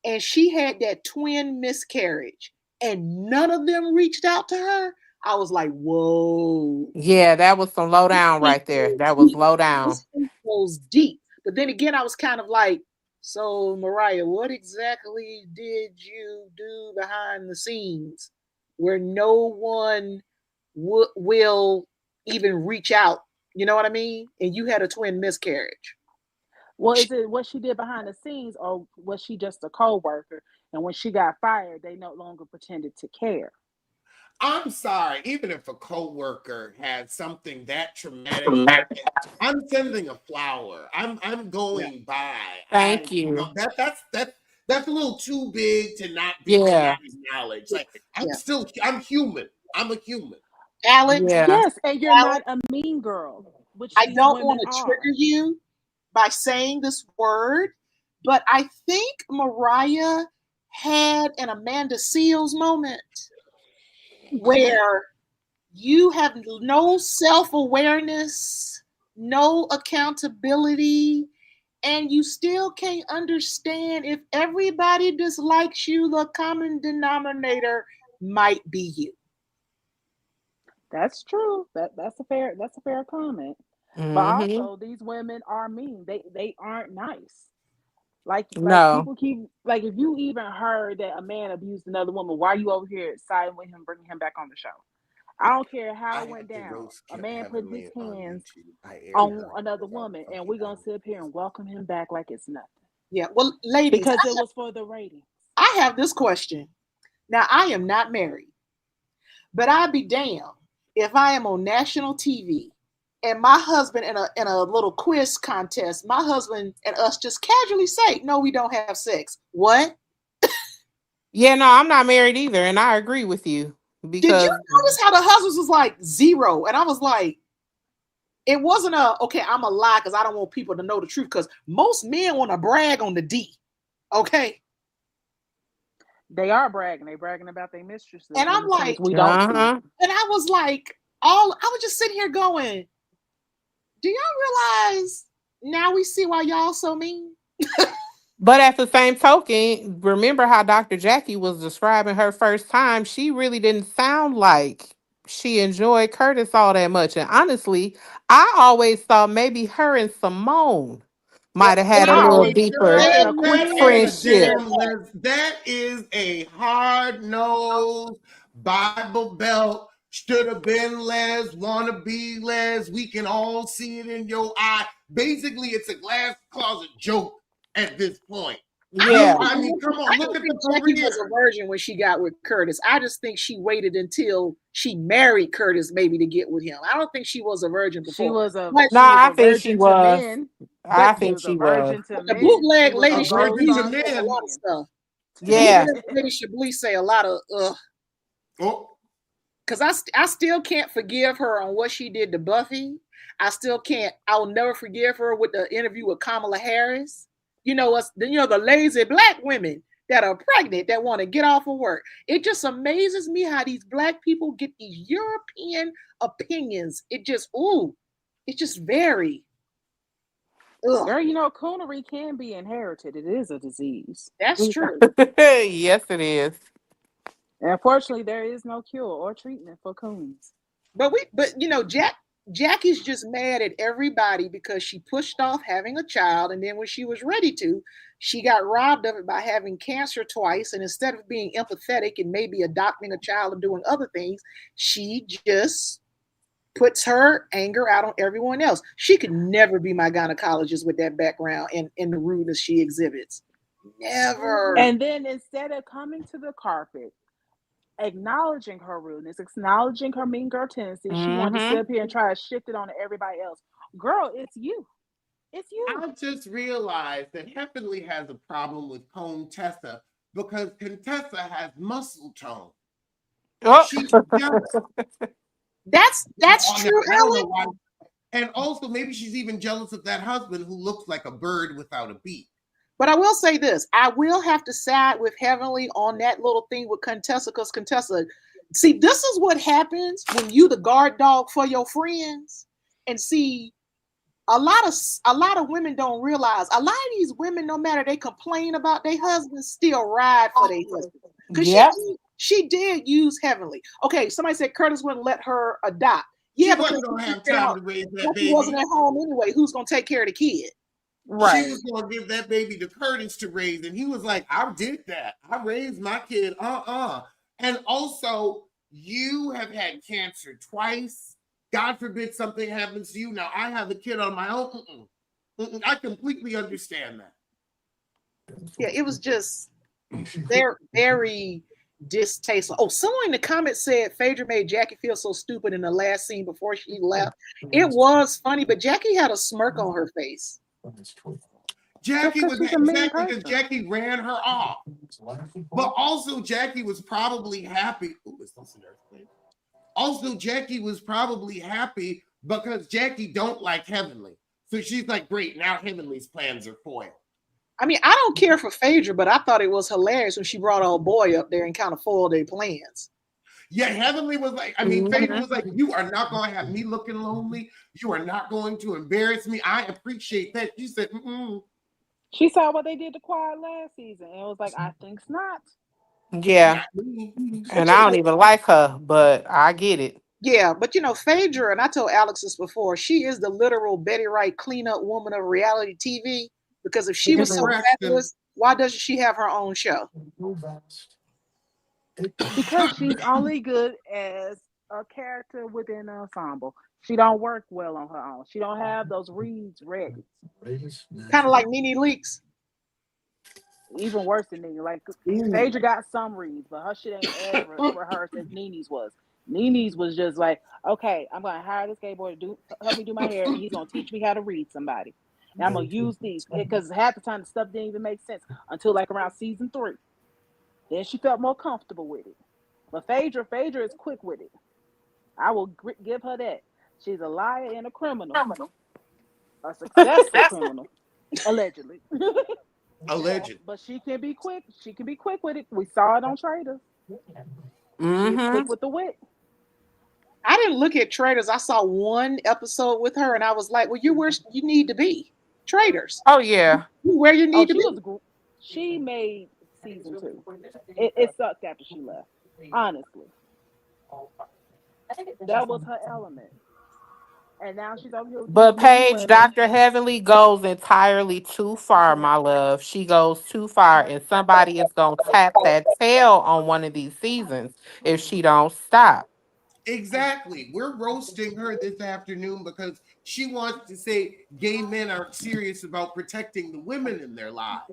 and she had that twin miscarriage and none of them reached out to her, I was like, whoa.
Yeah, that was some low
This
down
thing
right there.
goes
That was
deep.
low down.
This thing goes deep. But then again, I was kind of like, so Mariah, what exactly did you do behind the scenes where no one will even reach out? You know what I mean? And you had a twin miscarriage.
Well, is it what she did behind the scenes, or was she just a co-worker? And when she got fired, they no longer pretended to care.
I'm sorry. Even if a coworker had something that traumatic, I'm sending a flower. I'm
Yeah.
going by.
Thank you.
That's a little too big to
Yeah.
not acknowledge. Like
Yeah.
I'm human. I'm a human.
Alex,
Yeah.
Yes, and you're
Alex,
not a mean girl, which
I
these
don't
women
want to
are.
trigger you by saying this word, but I think Mariah had an Amanda Seals moment where you have no self awareness, no accountability, and you still can't understand if everybody dislikes you, the common denominator might be you.
That's true. That's a fair comment. But
Mm-hmm.
also, these women are mean. They aren't nice. Like
No.
people keep like if you even heard that a man abused another woman, why are you over here siding with him, bringing him back on the show? I don't care how
I
it went
have to
down.
roast
A man put his
Heavenly on
hands
YouTube. I aired
on
her
another
about
woman, and
fucking
we're gonna
Heavenly.
sit up here and welcome him back like it's nothing
Yeah. Well, ladies,
because it was for the ratings.
I have this question. Now, I am not married, but I'd be damned if I am on national TV and my husband in a little quiz contest, my husband and us just casually say, "No, we don't have sex." What?
Yeah, no, I'm not married either, and I agree with you
Did you
because
notice how the husband was like zero? And I was like, it wasn't a okay. I'm a lie because I don't want people to know the truth. Because most men want to brag on the D. Okay,
They are bragging. They bragging about their mistresses
and
in
I'm
the scenes
like,
we don't see.
uh-huh.
and I was like, all I was just sitting here going, do y'all realize now we see why y'all so mean?
But at the same token, remember how Dr. Jackie was describing her first time? She really didn't sound like she enjoyed Curtis all that much. And honestly, I always thought maybe her and Simone
Well,
might have had a
I
little
Oh,
always
deeper
they
girl,
the
that
said
ain't a
quiz.
friendship.
damn les. That is a hard nosed Bible Belt. Should have been Les, wanna be Les. We can all see it in your eye. Basically, it's a glass closet joke at this point.
Yeah.
I mean, come
I
on, look
don't
at the
think Jackie was a
career.
virgin when she got with Curtis. I just think she waited until she married Curtis maybe to get with him. I don't think she was a virgin
She
before.
was a
But
No,
she was
I
a
think she
virgin to
was.
men.
but
I
She
think
was a
she was.
virgin to
the
men. She
bootleg
was
lady
A
alone
virgin to
Chablis
fond of
said a
men.
lot of
men.
stuff. The
Yeah.
bootleg lady Chablis say a lot of
Oh,
because I still can't forgive her on what she did to Buffy. I still can't. I'll never forgive her with the interview with Kamala Harris. You know us. You know the lazy black women that are pregnant that want to get off of work. It just amazes me how these black people get these European opinions. It's just very ugh.
Girl, coonery can be inherited. It is a disease.
That's true.
Yes, it is.
And unfortunately, there is no cure or treatment for coons.
But Jackie's just mad at everybody because she pushed off having a child, and then when she was ready to, she got robbed of it by having cancer twice. And instead of being empathetic and maybe adopting a child and doing other things, she just puts her anger out on everyone else. She could never be my gynecologist with that background and the rudeness she exhibits. Never.
And then instead of coming to the carpet, acknowledging her rudeness, acknowledging her mean girl tendencies, she wanted to sit
Mm-hmm.
up here and try to shift it on to everybody else. Girl, it's you. It's you.
I just realized that Heavenly has a problem with Contessa because Contessa has muscle tone.
Oh.
She's jealous.
That's
Oh, now,
true,
I don't know
Ellen.
why. And also, maybe she's even jealous of that husband who looks like a bird without a beak.
But I will say this: I will have to side with Heavenly on that little thing with Contessa, because Contessa, see, this is what happens when you the guard dog for your friends. And see, a lot of women don't realize a lot of these women, no matter they complain about their husbands, still ride for their husbands. Because
Yep.
she did use Heavenly. Okay, somebody said Curtis wouldn't let her adopt.
She
Yeah, because
wasn't
he
going to have
figured
time
out
to raise that
that he wasn't
baby.
at home anyway. Who's gonna take care of the kid?
She
Right.
was going to give that baby to Curtis to raise. And he was like, I did that. I raised my kid. And also, you have had cancer twice. God forbid something happens to you. Now, I have a kid on my own. I completely understand that.
Yeah, it was just they're very distasteful. Oh, someone in the comments said Phaedra made Jackie feel so stupid in the last scene before she left. It was funny, but Jackie had a smirk on her face.
That's
Jackie
because
was
she's a mean
exactly because
person.
Jackie ran her off. But also, Jackie was probably happy. Ooh, is this an earthquake? Also, Jackie was probably happy because Jackie don't like Heavenly. So she's like, great, now Heavenly's plans are foiled.
I mean, I don't care for Phaedra, but I thought it was hilarious when she brought old boy up there and kind of foiled their plans.
Yeah, Heavenly was like, Phaedra was like, you are not going to have me looking lonely. You are not going to embarrass me. I appreciate that. She said,
She saw what they did to Quiet last season and was like, I think's not.
Yeah.
not me.
And I don't even like her, but I get it.
Yeah, but Phaedra, and I told Alex this before, she is the literal Betty Wright cleanup woman of reality TV. Because if she was so
Interesting.
fabulous, why doesn't she have her own show?
Because she's only good as a character within an ensemble. She don't work well on her own. She don't have those reads ready.
Kind of like Nene Leakes.
Even worse than Nene. Like Phaedra got some reads, but her shit ain't as rehearsed as Nene's was. Nene's was just like, okay, I'm gonna hire this gay boy to help me do my hair, and he's gonna teach me how to read somebody. And I'm gonna use these because half the time the stuff didn't even make sense until like around season 3. Then she felt more comfortable with it. But Phaedra is quick with it. I will give her that. She's a liar and a criminal, a successful criminal, allegedly.
Alleged.
But she can be quick. She can be quick with it. We saw it on Traitors. She's quick with the wit.
I didn't look at Traitors. I saw one episode with her, and I was like, "Well, you're where you need to be, Traitors.
Oh yeah.
You where you need to be."
She made season 2. It sucked after she left. Honestly, that was her element. And now she's over here.
But Paige, Dr. Heavenly goes entirely too far, my love. She goes too far, and somebody is gonna tap that tail on one of these seasons if she don't stop.
Exactly. We're roasting her this afternoon because she wants to say gay men aren't serious about protecting the women in their lives.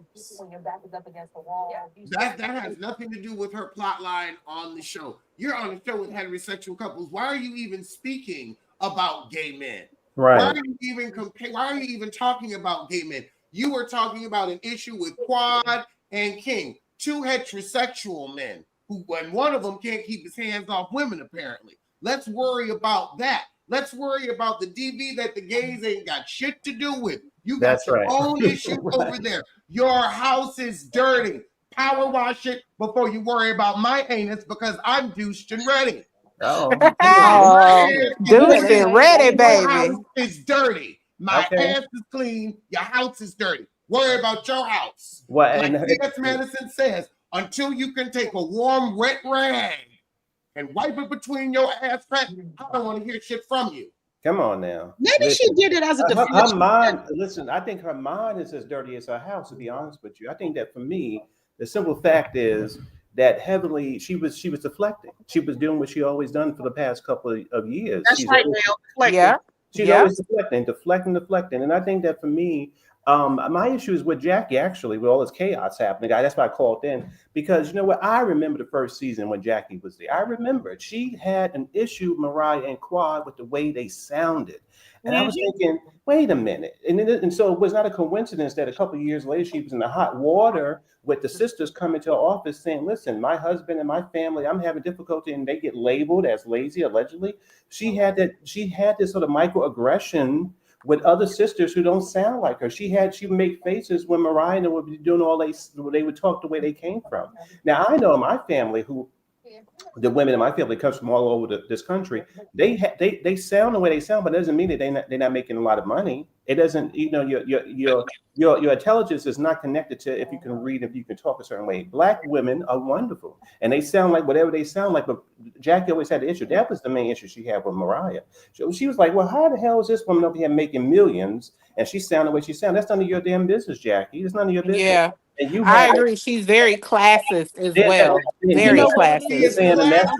That has nothing to do with her plot line on the show. You're on a show with heterosexual couples. Why are you even speaking about gay men?
Right.
Why are you even talking about gay men? You were talking about an issue with Quad and King, 2 heterosexual men who, and one of them can't keep his hands off women, apparently. Let's worry about that. Let's worry about the DV that the gays ain't got shit to do with. You got your own issue over there. Your house is dirty. Power wash it before you worry about my anus because I'm douched and ready.
Douched and ready, baby.
Your house is dirty. My ass is clean. Your house is dirty. Worry about your house. Like C.S. Madison says, until you can take a warm, wet rag and wipe it between your ass crack, I don't want to hear shit from you.
Come on now.
Maybe she did it as a defense.
Her mind, listen, I think her mind is as dirty as her house, to be honest with you. I think that for me, the simple fact is that Heavenly, she was deflecting. She was doing what she always done for the past couple of years.
That's right, Mel.
Yeah.
She's always deflecting. And I think that for me, my issue is with Jackie, actually, with all this chaos happening. That's why I called in, because you know what? I remember the first season when Jackie was there. I remember she had an issue, Mariah and Quad, with the way they sounded. And I was thinking, wait a minute. And so it was not a coincidence that a couple of years later, she was in the hot water with the sisters coming to her office saying, listen, my husband and my family, I'm having difficulty, and they get labeled as lazy, allegedly. She had this sort of microaggression with other sisters who don't sound like her. She would make faces when Mariah would be doing they would talk the way they came from. Now, I know my family the women in my family comes from all over this country. They sound the way they sound, but it doesn't mean that they're not making a lot of money. It doesn't, your intelligence is not connected to if you can read, if you can talk a certain way. Black women are wonderful, and they sound like whatever they sound like. But Jackie always had the issue. That was the main issue she had with Mariah. So she was like, well, how the hell is this woman over here making millions and she sound the way she sound? That's none of your damn business, Jackie. It's none of your business.
Yeah. I agree. She's very classist as well. Very classist.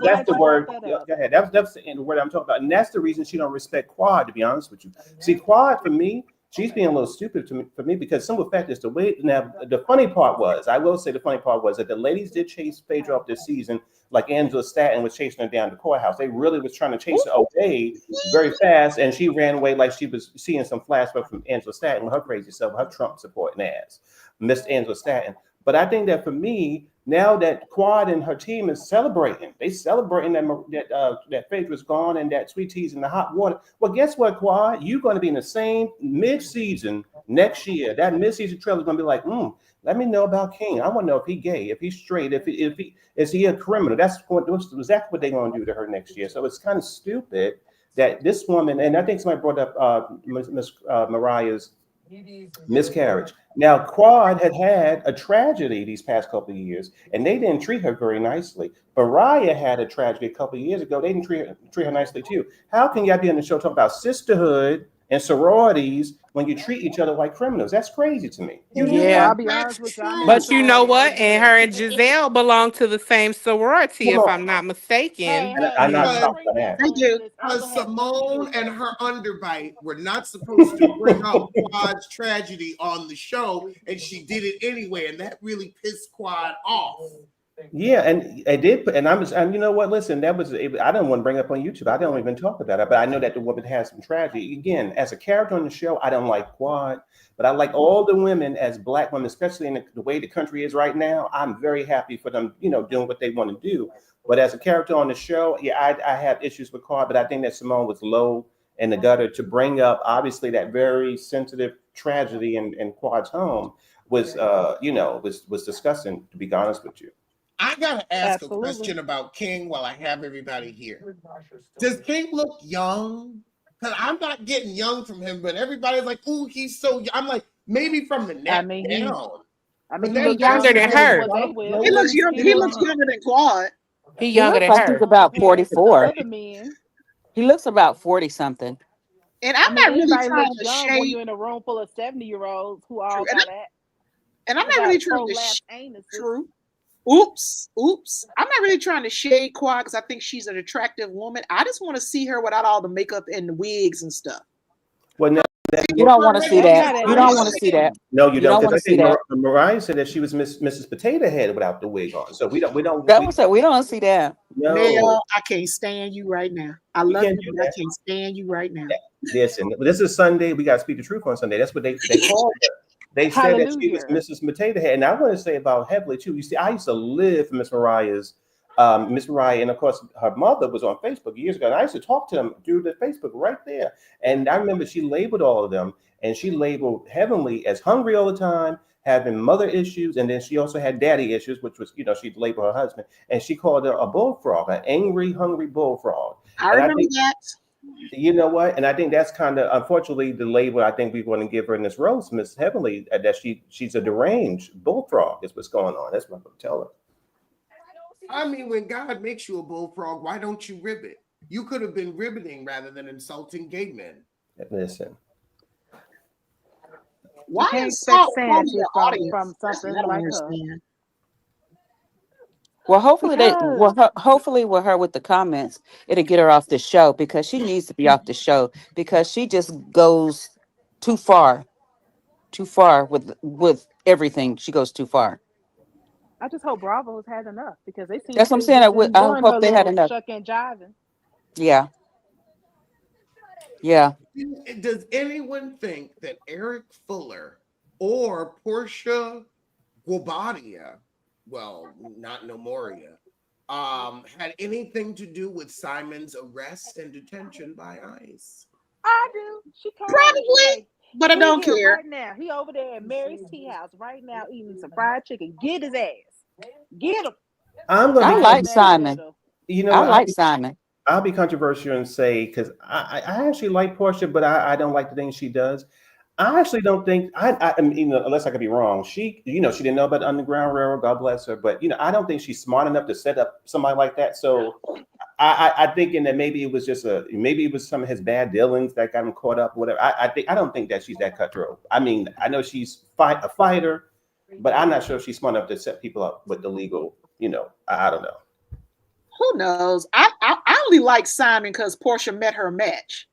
That's the word. Go ahead. That's the word I'm talking about. And that's the reason she don't respect Quad, to be honest with you. See, Quad, for me, she's being a little stupid for me because simple fact is the way. Now, the funny part was that the ladies did chase Phaedra off this season, like Angela Stanton was chasing her down the courthouse. They really was trying to chase her away very fast, and she ran away like she was seeing some flashback from Angela Stanton with her crazy self, her Trump supporting ass, Miss Angela Stanton. But I think that for me, now that Quad and her team is celebrating, that Phaedra's gone and that Sweet Tea's in the hot water. Well, guess what, Quad? You're going to be in the same mid-season next year. That mid-season trailer is going to be like, let me know about King. I want to know if he's gay, if he's straight, if he is he a criminal. That's exactly what they're going to do to her next year. So it's kind of stupid that this woman, and I think somebody brought up Miss Mariah's Miscarriage. Now, Quad had a tragedy these past couple of years, and they didn't treat her very nicely. Mariah had a tragedy a couple of years ago. They didn't treat her nicely too. How can y'all be on the show talking about sisterhood and sororities when you treat each other like criminals? That's crazy to me.
You know
Yeah.
what?
I'll be honest
That's
with you. I'm in a
true.
But you know
sorority
what?
every
And
day.
her and Giselle belong to the same sorority,
Come
if
on,
I'm not mistaken.
Hey,
I'm not
don't
Because
shocked
bring
by
that
that.
They do.
foolishness. I'll
because
have nothing to do
Simone
with
and
that.
her underbite were not supposed to bring up Quad's tragedy on the show, and she did it anyway, and that really pissed Quad off.
Yeah, and I did, and and you know what? Listen, that was I don't want to bring it up on YouTube. I don't even talk about it, but I know that the woman has some tragedy. Again, as a character on the show, I don't like Quad, but I like all the women as Black women, especially in the way the country is right now. I'm very happy for them, doing what they want to do. But as a character on the show, yeah, I have issues with Quad, but I think that Simone was low in the gutter to bring up obviously that very sensitive tragedy in Quad's home was disgusting, to be honest with you.
I gotta ask a
Absolutely.
question about King while I have everybody here. Does King look young? Because I'm not getting young from him, but everybody's like, "Ooh, he's so young." I'm like, maybe from the
I
neck
mean,
down, but
he
that
He
looks
younger
younger
than
doesn't
than
her.
what they
look
will.
He looks young.
He
He
looks
looks younger than Quad.
He
He
younger
looks
than
like he's
her.
about
compared to the
44.
other men.
He looks about 40 something.
And
I
I'm
mean,
not really
anybody
trying
looks
to
young when
shade.
you're in a room full of 70-year-olds who
True,
all got that,
and I'm
who
not really
got
trying to.
prolapsed anuses.
True. Oops, oops. I'm not really trying to shade Quad because I think she's an attractive woman. I just want to see her without all the makeup and the wigs and stuff.
Well, now,
You don't want to see
That's
that.
not
You
as
don't want to see
interesting.
that.
no, you
You
don't,
don't
because
want
I
to see
think
that.
Mariah said that she was Mrs. Potato Head without the wig on. So
That was it. We don't see that.
no,
Nell, I can't stand you right now. I
you
love
can't
you,
do
but I
that.
can't stand you right now.
Listen, this is Sunday. We got to speak the truth on Sunday. That's what they called her. They said that she was
Hallelujah.
Mrs. Potato Head, and I want to say about Heavily too. You see, I used to live for Miss Mariah, and of course, her mother was on Facebook years ago, and I used to talk to them through the Facebook right there. And I remember she labeled all of them, and she labeled Heavenly as hungry all the time, having mother issues, and then she also had daddy issues, which was, she'd label her husband, and she called her a bullfrog, an angry, hungry bullfrog.
I
And I
remember
think,
that.
you know what? And I think that's kind of unfortunately the label I think we want to give her in this role, Miss Heavenly, that she's a deranged bullfrog is what's going on. That's what I'm gonna tell her.
I mean, when God makes you a bullfrog, why don't you ribbit? You could have been ribbiting rather than insulting gay men.
Listen,
You
Why
can't
is
expect
Salt from
sanity
the
from
audience? That's what
something
I don't
like her.
understand.
Well, hopefully
Because
hopefully with her with the comments, it'll get her off the show because she needs to be off the show because she just goes too too far with everything. She goes too far.
I just hope Bravo has had enough because they seem
That's
like
what I'm
they
saying.
just
I
enjoying her
hope they had
little
enough.
shuck and jiving.
Yeah, yeah.
Does anyone think that Eric Fuller or Portia Guabadia, well, not Nomoria, had anything to do with Simon's arrest and detention by ICE?
I do. She called me. She
Probably,
like,
but I
he
don't
here
care.
right now. He over there at Mary's Tea House right now eating some fried chicken. Get his ass. Get him.
I'm gonna
I
be,
I am
like
mad at that
Simon.
though.
you know,
I
what,
like Simon.
I'll be controversial and say because I actually like Portia, but I don't like the things she does. I actually don't think I mean, unless I could be wrong. She didn't know about the Underground Railroad. God bless her, but I don't think she's smart enough to set up somebody like that. So I thinking that maybe it was maybe it was some of his bad dealings that got him caught up, whatever. I don't think that she's that cutthroat. I mean, I know she's a fighter, but I'm not sure if she's smart enough to set people up with the legal. I don't know.
Who knows? I only like Simon because Portia met her match.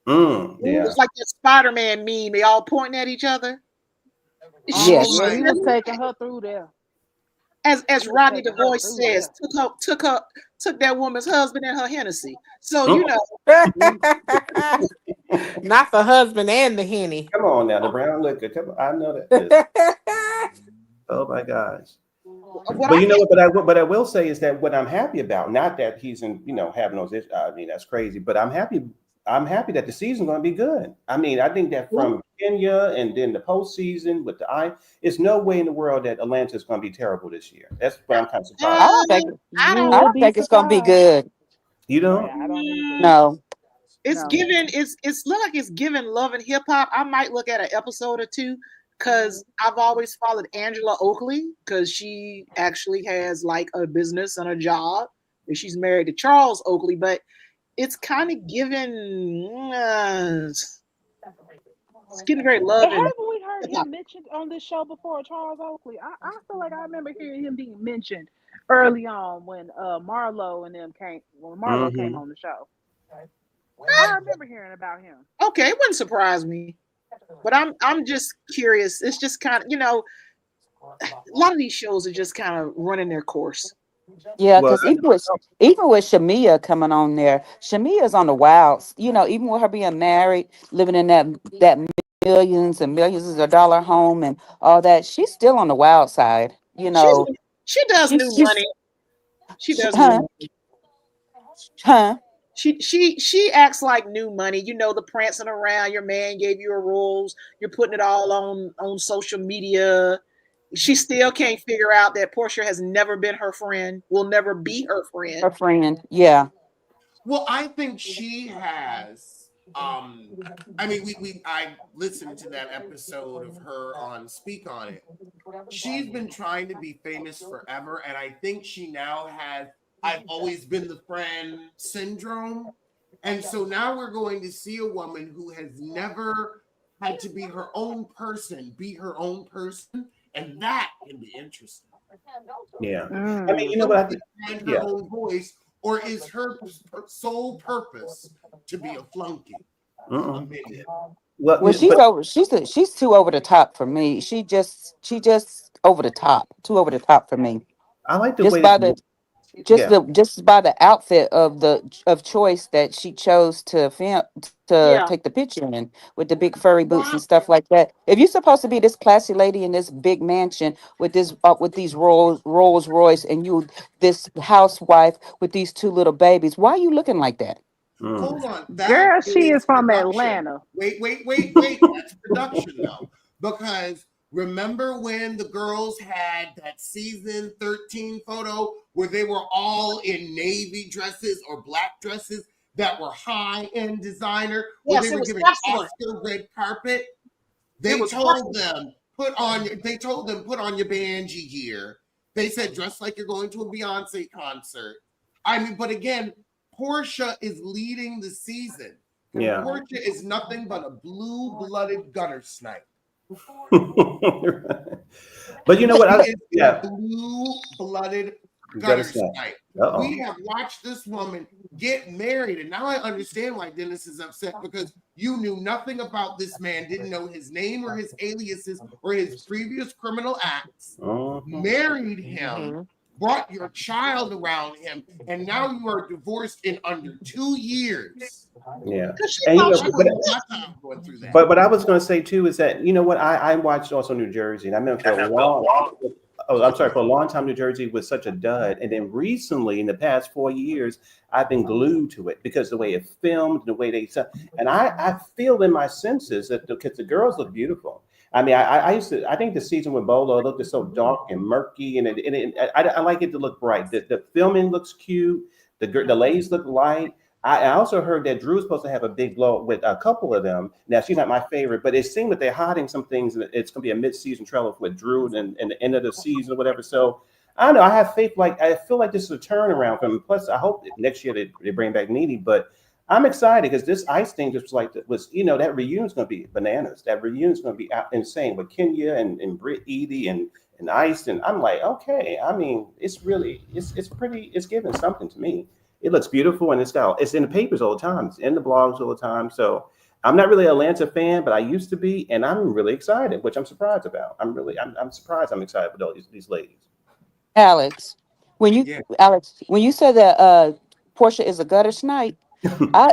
Yeah.
It's like that Spider-Man meme. They all pointing at each other.
All
Yes.
Yeah, he
right.
was taking her through there.
As
He was
Rodney
taking her
DeVoy
through
says,
there.
took that woman's husband and her Hennessy. So
Mm.
Not the husband and the henny.
Come on now, the brown liquor. Come on, I know that. Listen. Oh my gosh.
what
But
I
you know
think,
what? But I will say is that what I'm happy about, not that he's having those issues. I mean, that's crazy. But I'm happy. I'm happy that the season's going to be good. I mean, I think that from Kenya and then the postseason with there's no way in the world that Atlanta is going to be terrible this year. That's what I'm kind of surprised.
I don't think
I
You
I
don't.
will
don't
be
think it's gonna be
surprised.
good.
You know?
Yeah, I don't either.
No.
It's
No.
given. It's look like it's given Love and Hip Hop. I might look at an episode or two because I've always followed Angela Oakley because she actually has like a business and a job. And she's married to Charles Oakley, but it's kind of given. It's getting very
And
Love and
haven't we heard
Hip Hop.
him mentioned on this show before, Charles Oakley? I feel like I remember hearing him being mentioned early on when Marlo and them came when Marlo came
Hmm.
on the show. I remember hearing about him.
Okay, it wouldn't surprise me, but I'm just curious. It's just kind of a lot of these shows are just kind of running their course.
Yeah,
Well,
because even with Shamia coming on there, Shamia's on the wilds. Even with her being married, living in that millions and millions of dollar home and all that, she's still on the wild side.
She's she does new money.
She's
She does new
huh,
money.
huh.
She acts like new money. The prancing around. Your man gave you a rose. You're putting it all on social media. She still can't figure out that Portia has never been her friend. Will never be her friend.
Her friend. Yeah.
Well, I think she has. I mean, I listened to that episode of her on Speak on It. She's been trying to be famous forever, and I think she now has I've always been the friend syndrome. And so now we're going to see a woman who has never had to be her own person, and that can be interesting.
yeah. I mean,
Mm.
you know what? I think,
Find her
yeah.
own voice, or is her sole purpose to be a flunky, a
Mm-mm.
minion?
Well,
Well, she's
but
over. She's too over the top for me. She just over the top. Too over the top for me.
I like the
Just
way that.
by the just
Yeah.
the just by the outfit of choice that she chose to film to
Yeah.
take the picture in with the big furry boots and
What?
stuff like that. If you're supposed to be this classy lady in this big mansion with these Rolls Royce and you this housewife with these two little babies, why are you looking like that?
Mm.
Hold on. That
Girl, she
is
is from
production.
Atlanta.
Wait. That's production though. Because remember when the girls had that season 13 photo where they were all in navy dresses or black dresses that were high end designer, where they
Yes, it
were
was
giving
excellent.
Oscar red carpet?
It
They
was
told
perfect.
them put on your Banji gear. They said dress like you're going to a Beyonce concert. I mean, but again, Portia is leading the season, and
Yeah.
Portia is nothing but a blue-blooded gutter snipe.
But you know what?
She is a
Yeah.
blue-blooded
You got to
gutter
snap.
snipe.
Uh
We
oh.
have watched this woman get married, and now I understand why Dennis is upset because you knew nothing about this man, didn't know his name or his aliases or his previous criminal acts,
Hmm.
married him,
Mhm.
brought your child around him, and now you are divorced in under 2 years.
Yeah.
Because she
And you
thought
know,
she
but
was
My
with
time going through that.
but what I was going to say too is that you know what I watched also New Jersey, and I remember for a long. Oh, I'm sorry. For a long time, New Jersey was such a dud, and then recently, in the past 4 years, I've been glued to it because the way it filmed, the way they said, and I feel in my senses that because the girls look beautiful. I mean, I used to. I think the season with Bolo looked so dark and murky, I like it to look bright. The filming looks cute. The ladies look light. I also heard that Drew's supposed to have a big blow up with a couple of them. Now she's not my favorite, but it seemed that they're hiding some things. It's going to be a mid-season trailer with Drew and the end of the season or whatever. So I don't know. I have faith. Like I feel like this is a turnaround for them. Plus, I hope that next year they bring back Needy. But I'm excited because this ice thing just was that reunion's going to be bananas. That reunion's going to be insane with Kenya and Britt Edie and Ice. And I'm like, okay. I mean, it's pretty. It's giving something to me. It looks beautiful and it's in the papers all the time. It's in the blogs all the time. So I'm not really an Atlanta fan, but I used to be, and I'm really excited, which I'm surprised about. I'm surprised. I'm excited with all these ladies.
Alex, when you
Yeah.
said that Portia is a gutter snipe,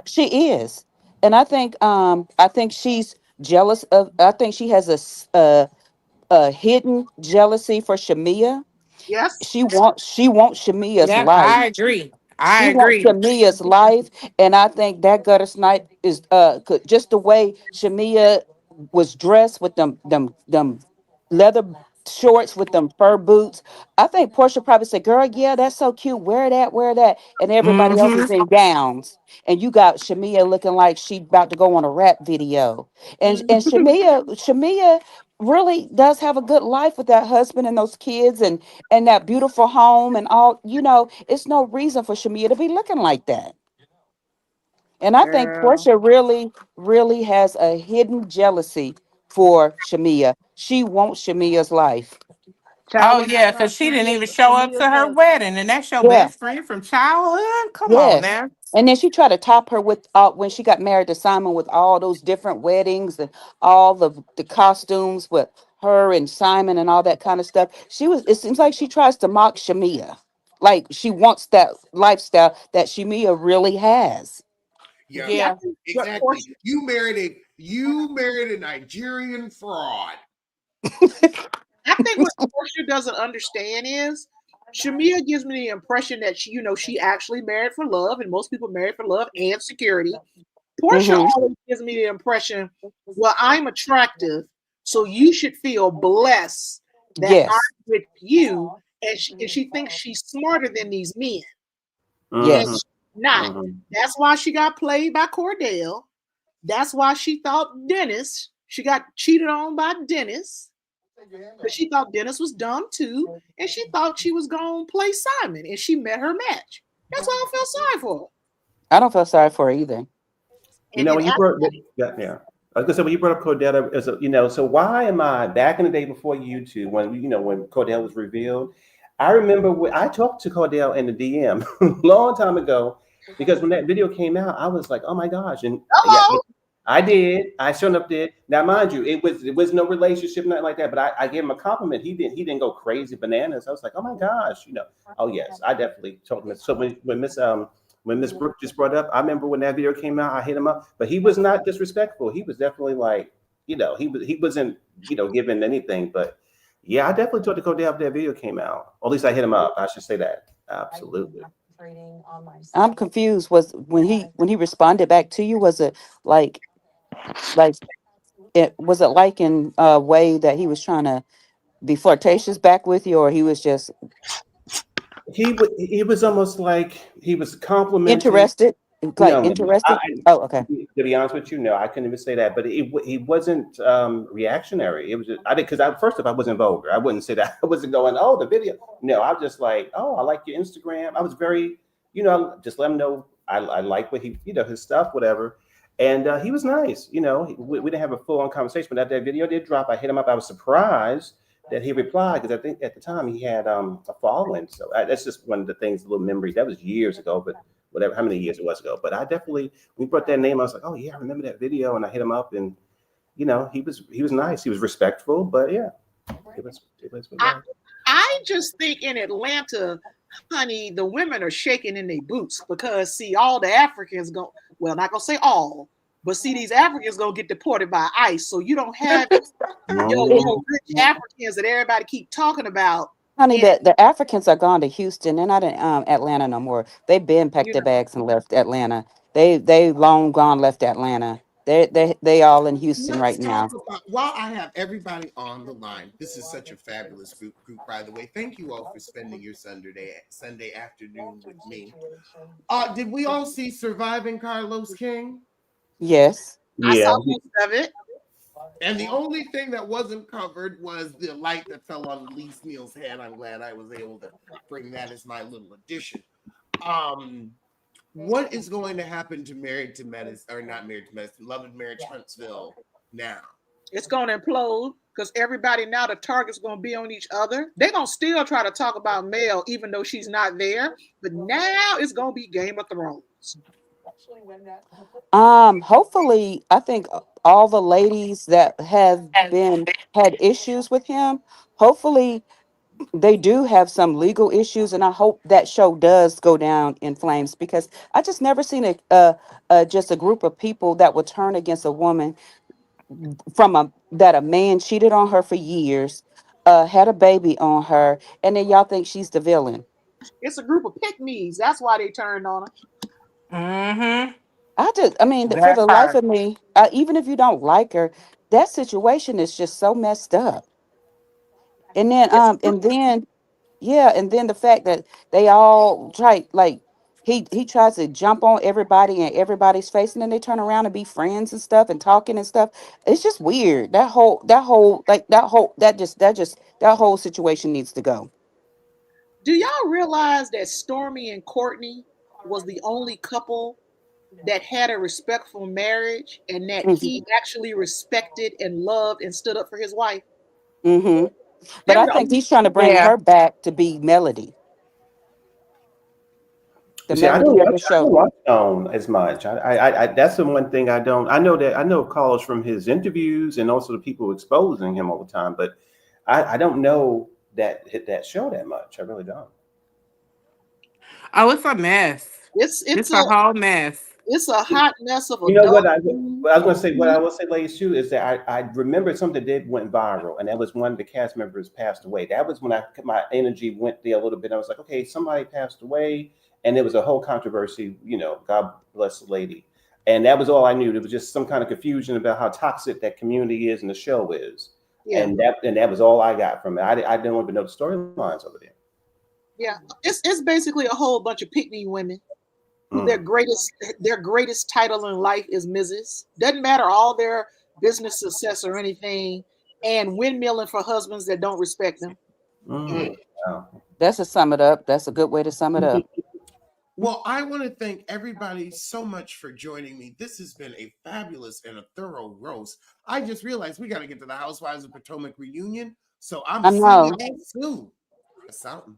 she is, and I think she's jealous of. I think she has a hidden jealousy for Shamia.
yes.
She wants Shamia's
Yep,
life.
I agree. I
She wants
agree.
Shamia's life, and I think that gutter snipe is just the way Shamia was dressed with them leather shorts with them fur boots. I think Portia probably said, "Girl, yeah, that's so cute. Wear that, wear that." And everybody else
Mm-hmm.
is in gowns, and you got Shamia looking like she about to go on a rap video. And Shamia really does have a good life with that husband and those kids and that beautiful home and all. It's no reason for Shamia to be looking like that. And I think
Girl,
Portia really, really has a hidden jealousy for Shamia. She wants Shamia's life.
Child,
Oh
what about
yeah,
her?
because she didn't even show up to
Shamia's
her
husband.
wedding, and that's your
Yeah.
best friend from childhood. Come on
Yes.
now.
And then she tried to top her with when she got married to Simon with all those different weddings and all the costumes with her and Simon and all that kind of stuff. It seems like she tries to mock Shamia. Like she wants that lifestyle that Shamia really has.
Yeah,
see, I
Yeah.
think what
exactly.
Portia,
You married a Nigerian fraud.
I think what Portia doesn't understand is Shamia gives me the impression that she actually married for love, and most people marry for love and security. Portia
Mm-hmm.
always gives me the impression, well, I'm attractive, so you should feel blessed that
Yes.
I'm with you, and she thinks she's smarter than these men, and
Mm-hmm.
Yes.
she's not.
Mm-hmm.
That's why she got played by Cordell. That's why she thought Dennis. She got cheated on by Dennis because she thought Dennis was dumb too, and she thought she was gonna play Simon, and she met her match. That's why I felt sorry for her.
I don't feel sorry for her either.
You
And
know,
then
when you
after
brought
that,
yeah, yeah. I was gonna say when you brought up Cordell as so why am I back in the day before YouTube when Cordell was revealed? I remember when I talked to Cordell in the DM long time ago because when that video came out, I was like, oh my gosh, and yeah,
hello,
I did. I sure enough did. Now, mind you, it was no relationship, nothing like that. But I gave him a compliment. He didn't go crazy bananas. I was like, oh my gosh. Oh yes, I definitely told him. So when Miss Brooke just brought up, I remember when that video came out, I hit him up, but he was not disrespectful. He was definitely like, he wasn't giving anything. But yeah, I definitely told the Cody after that video came out. Or at least I hit him up. I should say that. Absolutely.
I'm confused. Was when he responded back to you, was it like was it like in a way that he was trying to be flirtatious back with you, or he was just
He was almost like he was complimenting.
interested? Like
No, no.
interested? Oh, okay.
To be honest with you, no, I couldn't even say that. But he wasn't reactionary. It was just, I did because first of all, I wasn't vulgar. I wouldn't say that. I wasn't going, oh, the video. No, I was just like, oh, I like your Instagram. I was very, just let him know I like what his stuff, whatever. And he was nice. We didn't have a full on conversation, but after that video did drop, I hit him up. I was surprised that he replied because I think at the time he had a following. So that's just one of the things, a little memory. That was years ago, but whatever, how many years it was ago. But I definitely, when we brought that name, I was like, oh yeah, I remember that video, and I hit him up, and he was nice, he was respectful, but yeah, it was what it
I
was.
I just think in Atlanta, honey, the women are shaking in their boots because see, all the Africans go. Well, not gonna say all, but see, these Africans gonna get deported by ICE. So you don't have
It,
your
Mhm.
rich Africans that everybody keep talking about.
honey,
And
the Africans are gone to Houston. They're not in Atlanta no more. They've been packed
you
their
know,
bags and left Atlanta. They long gone left Atlanta. They all in Houston
Let's
right
talk
now.
about while I have everybody on the line. This is such a fabulous group, by the way. Thank you all for spending your Sunday afternoon with me. Did we all see Surviving Carlos King?
Yes.
I saw
Yeah.
most of it.
And the only thing that wasn't covered was the light that fell on Lee Neal's head. I'm glad I was able to bring that as my little addition. Um, what is going to happen to Married to Medicine, or not Married to Medicine, Love and Marriage Huntsville now?
It's gonna implode because everybody now the target's gonna be on each other. They're gonna still try to talk about Mel even though she's not there. But now it's gonna be Game of Thrones.
Hopefully, I think all the ladies that have been had issues with him, hopefully they do have some legal issues, and I hope that show does go down in flames because I just never seen just a group of people that would turn against a woman from a man cheated on her for years, had a baby on her, and then y'all think she's the villain.
It's a group of pick me's. That's why they turned on her.
Mm-hmm.
I mean, for
That
the life
part.
of me, even if you don't like her, that situation is just so messed up. And then
It's
and then the fact that they all try like he tries to jump on everybody and everybody's face, and then they turn around and be friends and stuff and talking and stuff. It's just weird. That whole situation needs to go.
Do y'all realize that Stormy and Courtney was the only couple that had a respectful marriage and that he
Hmm.
actually respected and loved and stood up for his wife?
Hmm.
They
But
were
I
the
think
only
he's trying to bring
Yeah.
her back to be Melody, the
You see,
Melody of the
I don't
show.
watch Stone as much. That's the one thing I don't. I know Carlos from his interviews and also the people exposing him all the time, but I don't know that show that much. I really don't.
Oh, it's a mess.
it's
It's
it's a
a whole mess.
it's a hot mess of
You know
adult.
what I was going to say, what I will say, ladies, too, is that I remember something that went viral, and that was one of the cast members passed away. That was when my energy went there a little bit. I was like, okay, somebody passed away, and there was a whole controversy. God bless the lady, and that was all I knew. There was just some kind of confusion about how toxic that community is and the show is,
Yeah,
and that was all I got from it. I didn't even know the storylines over there.
yeah. It's basically a whole bunch of pick me women who
Mm.
their greatest title in life is Mrs. Doesn't matter all their business success or anything, and windmilling for husbands that don't respect them.
Mm. Wow.
That's a sum it up. That's a good way to sum it up.
Well, I want to thank everybody so much for joining me. This has been a fabulous and a thorough roast. I just realized we got to get to the Housewives of Potomac reunion. So I'm
I
seeing you
know.
all soon. That's something.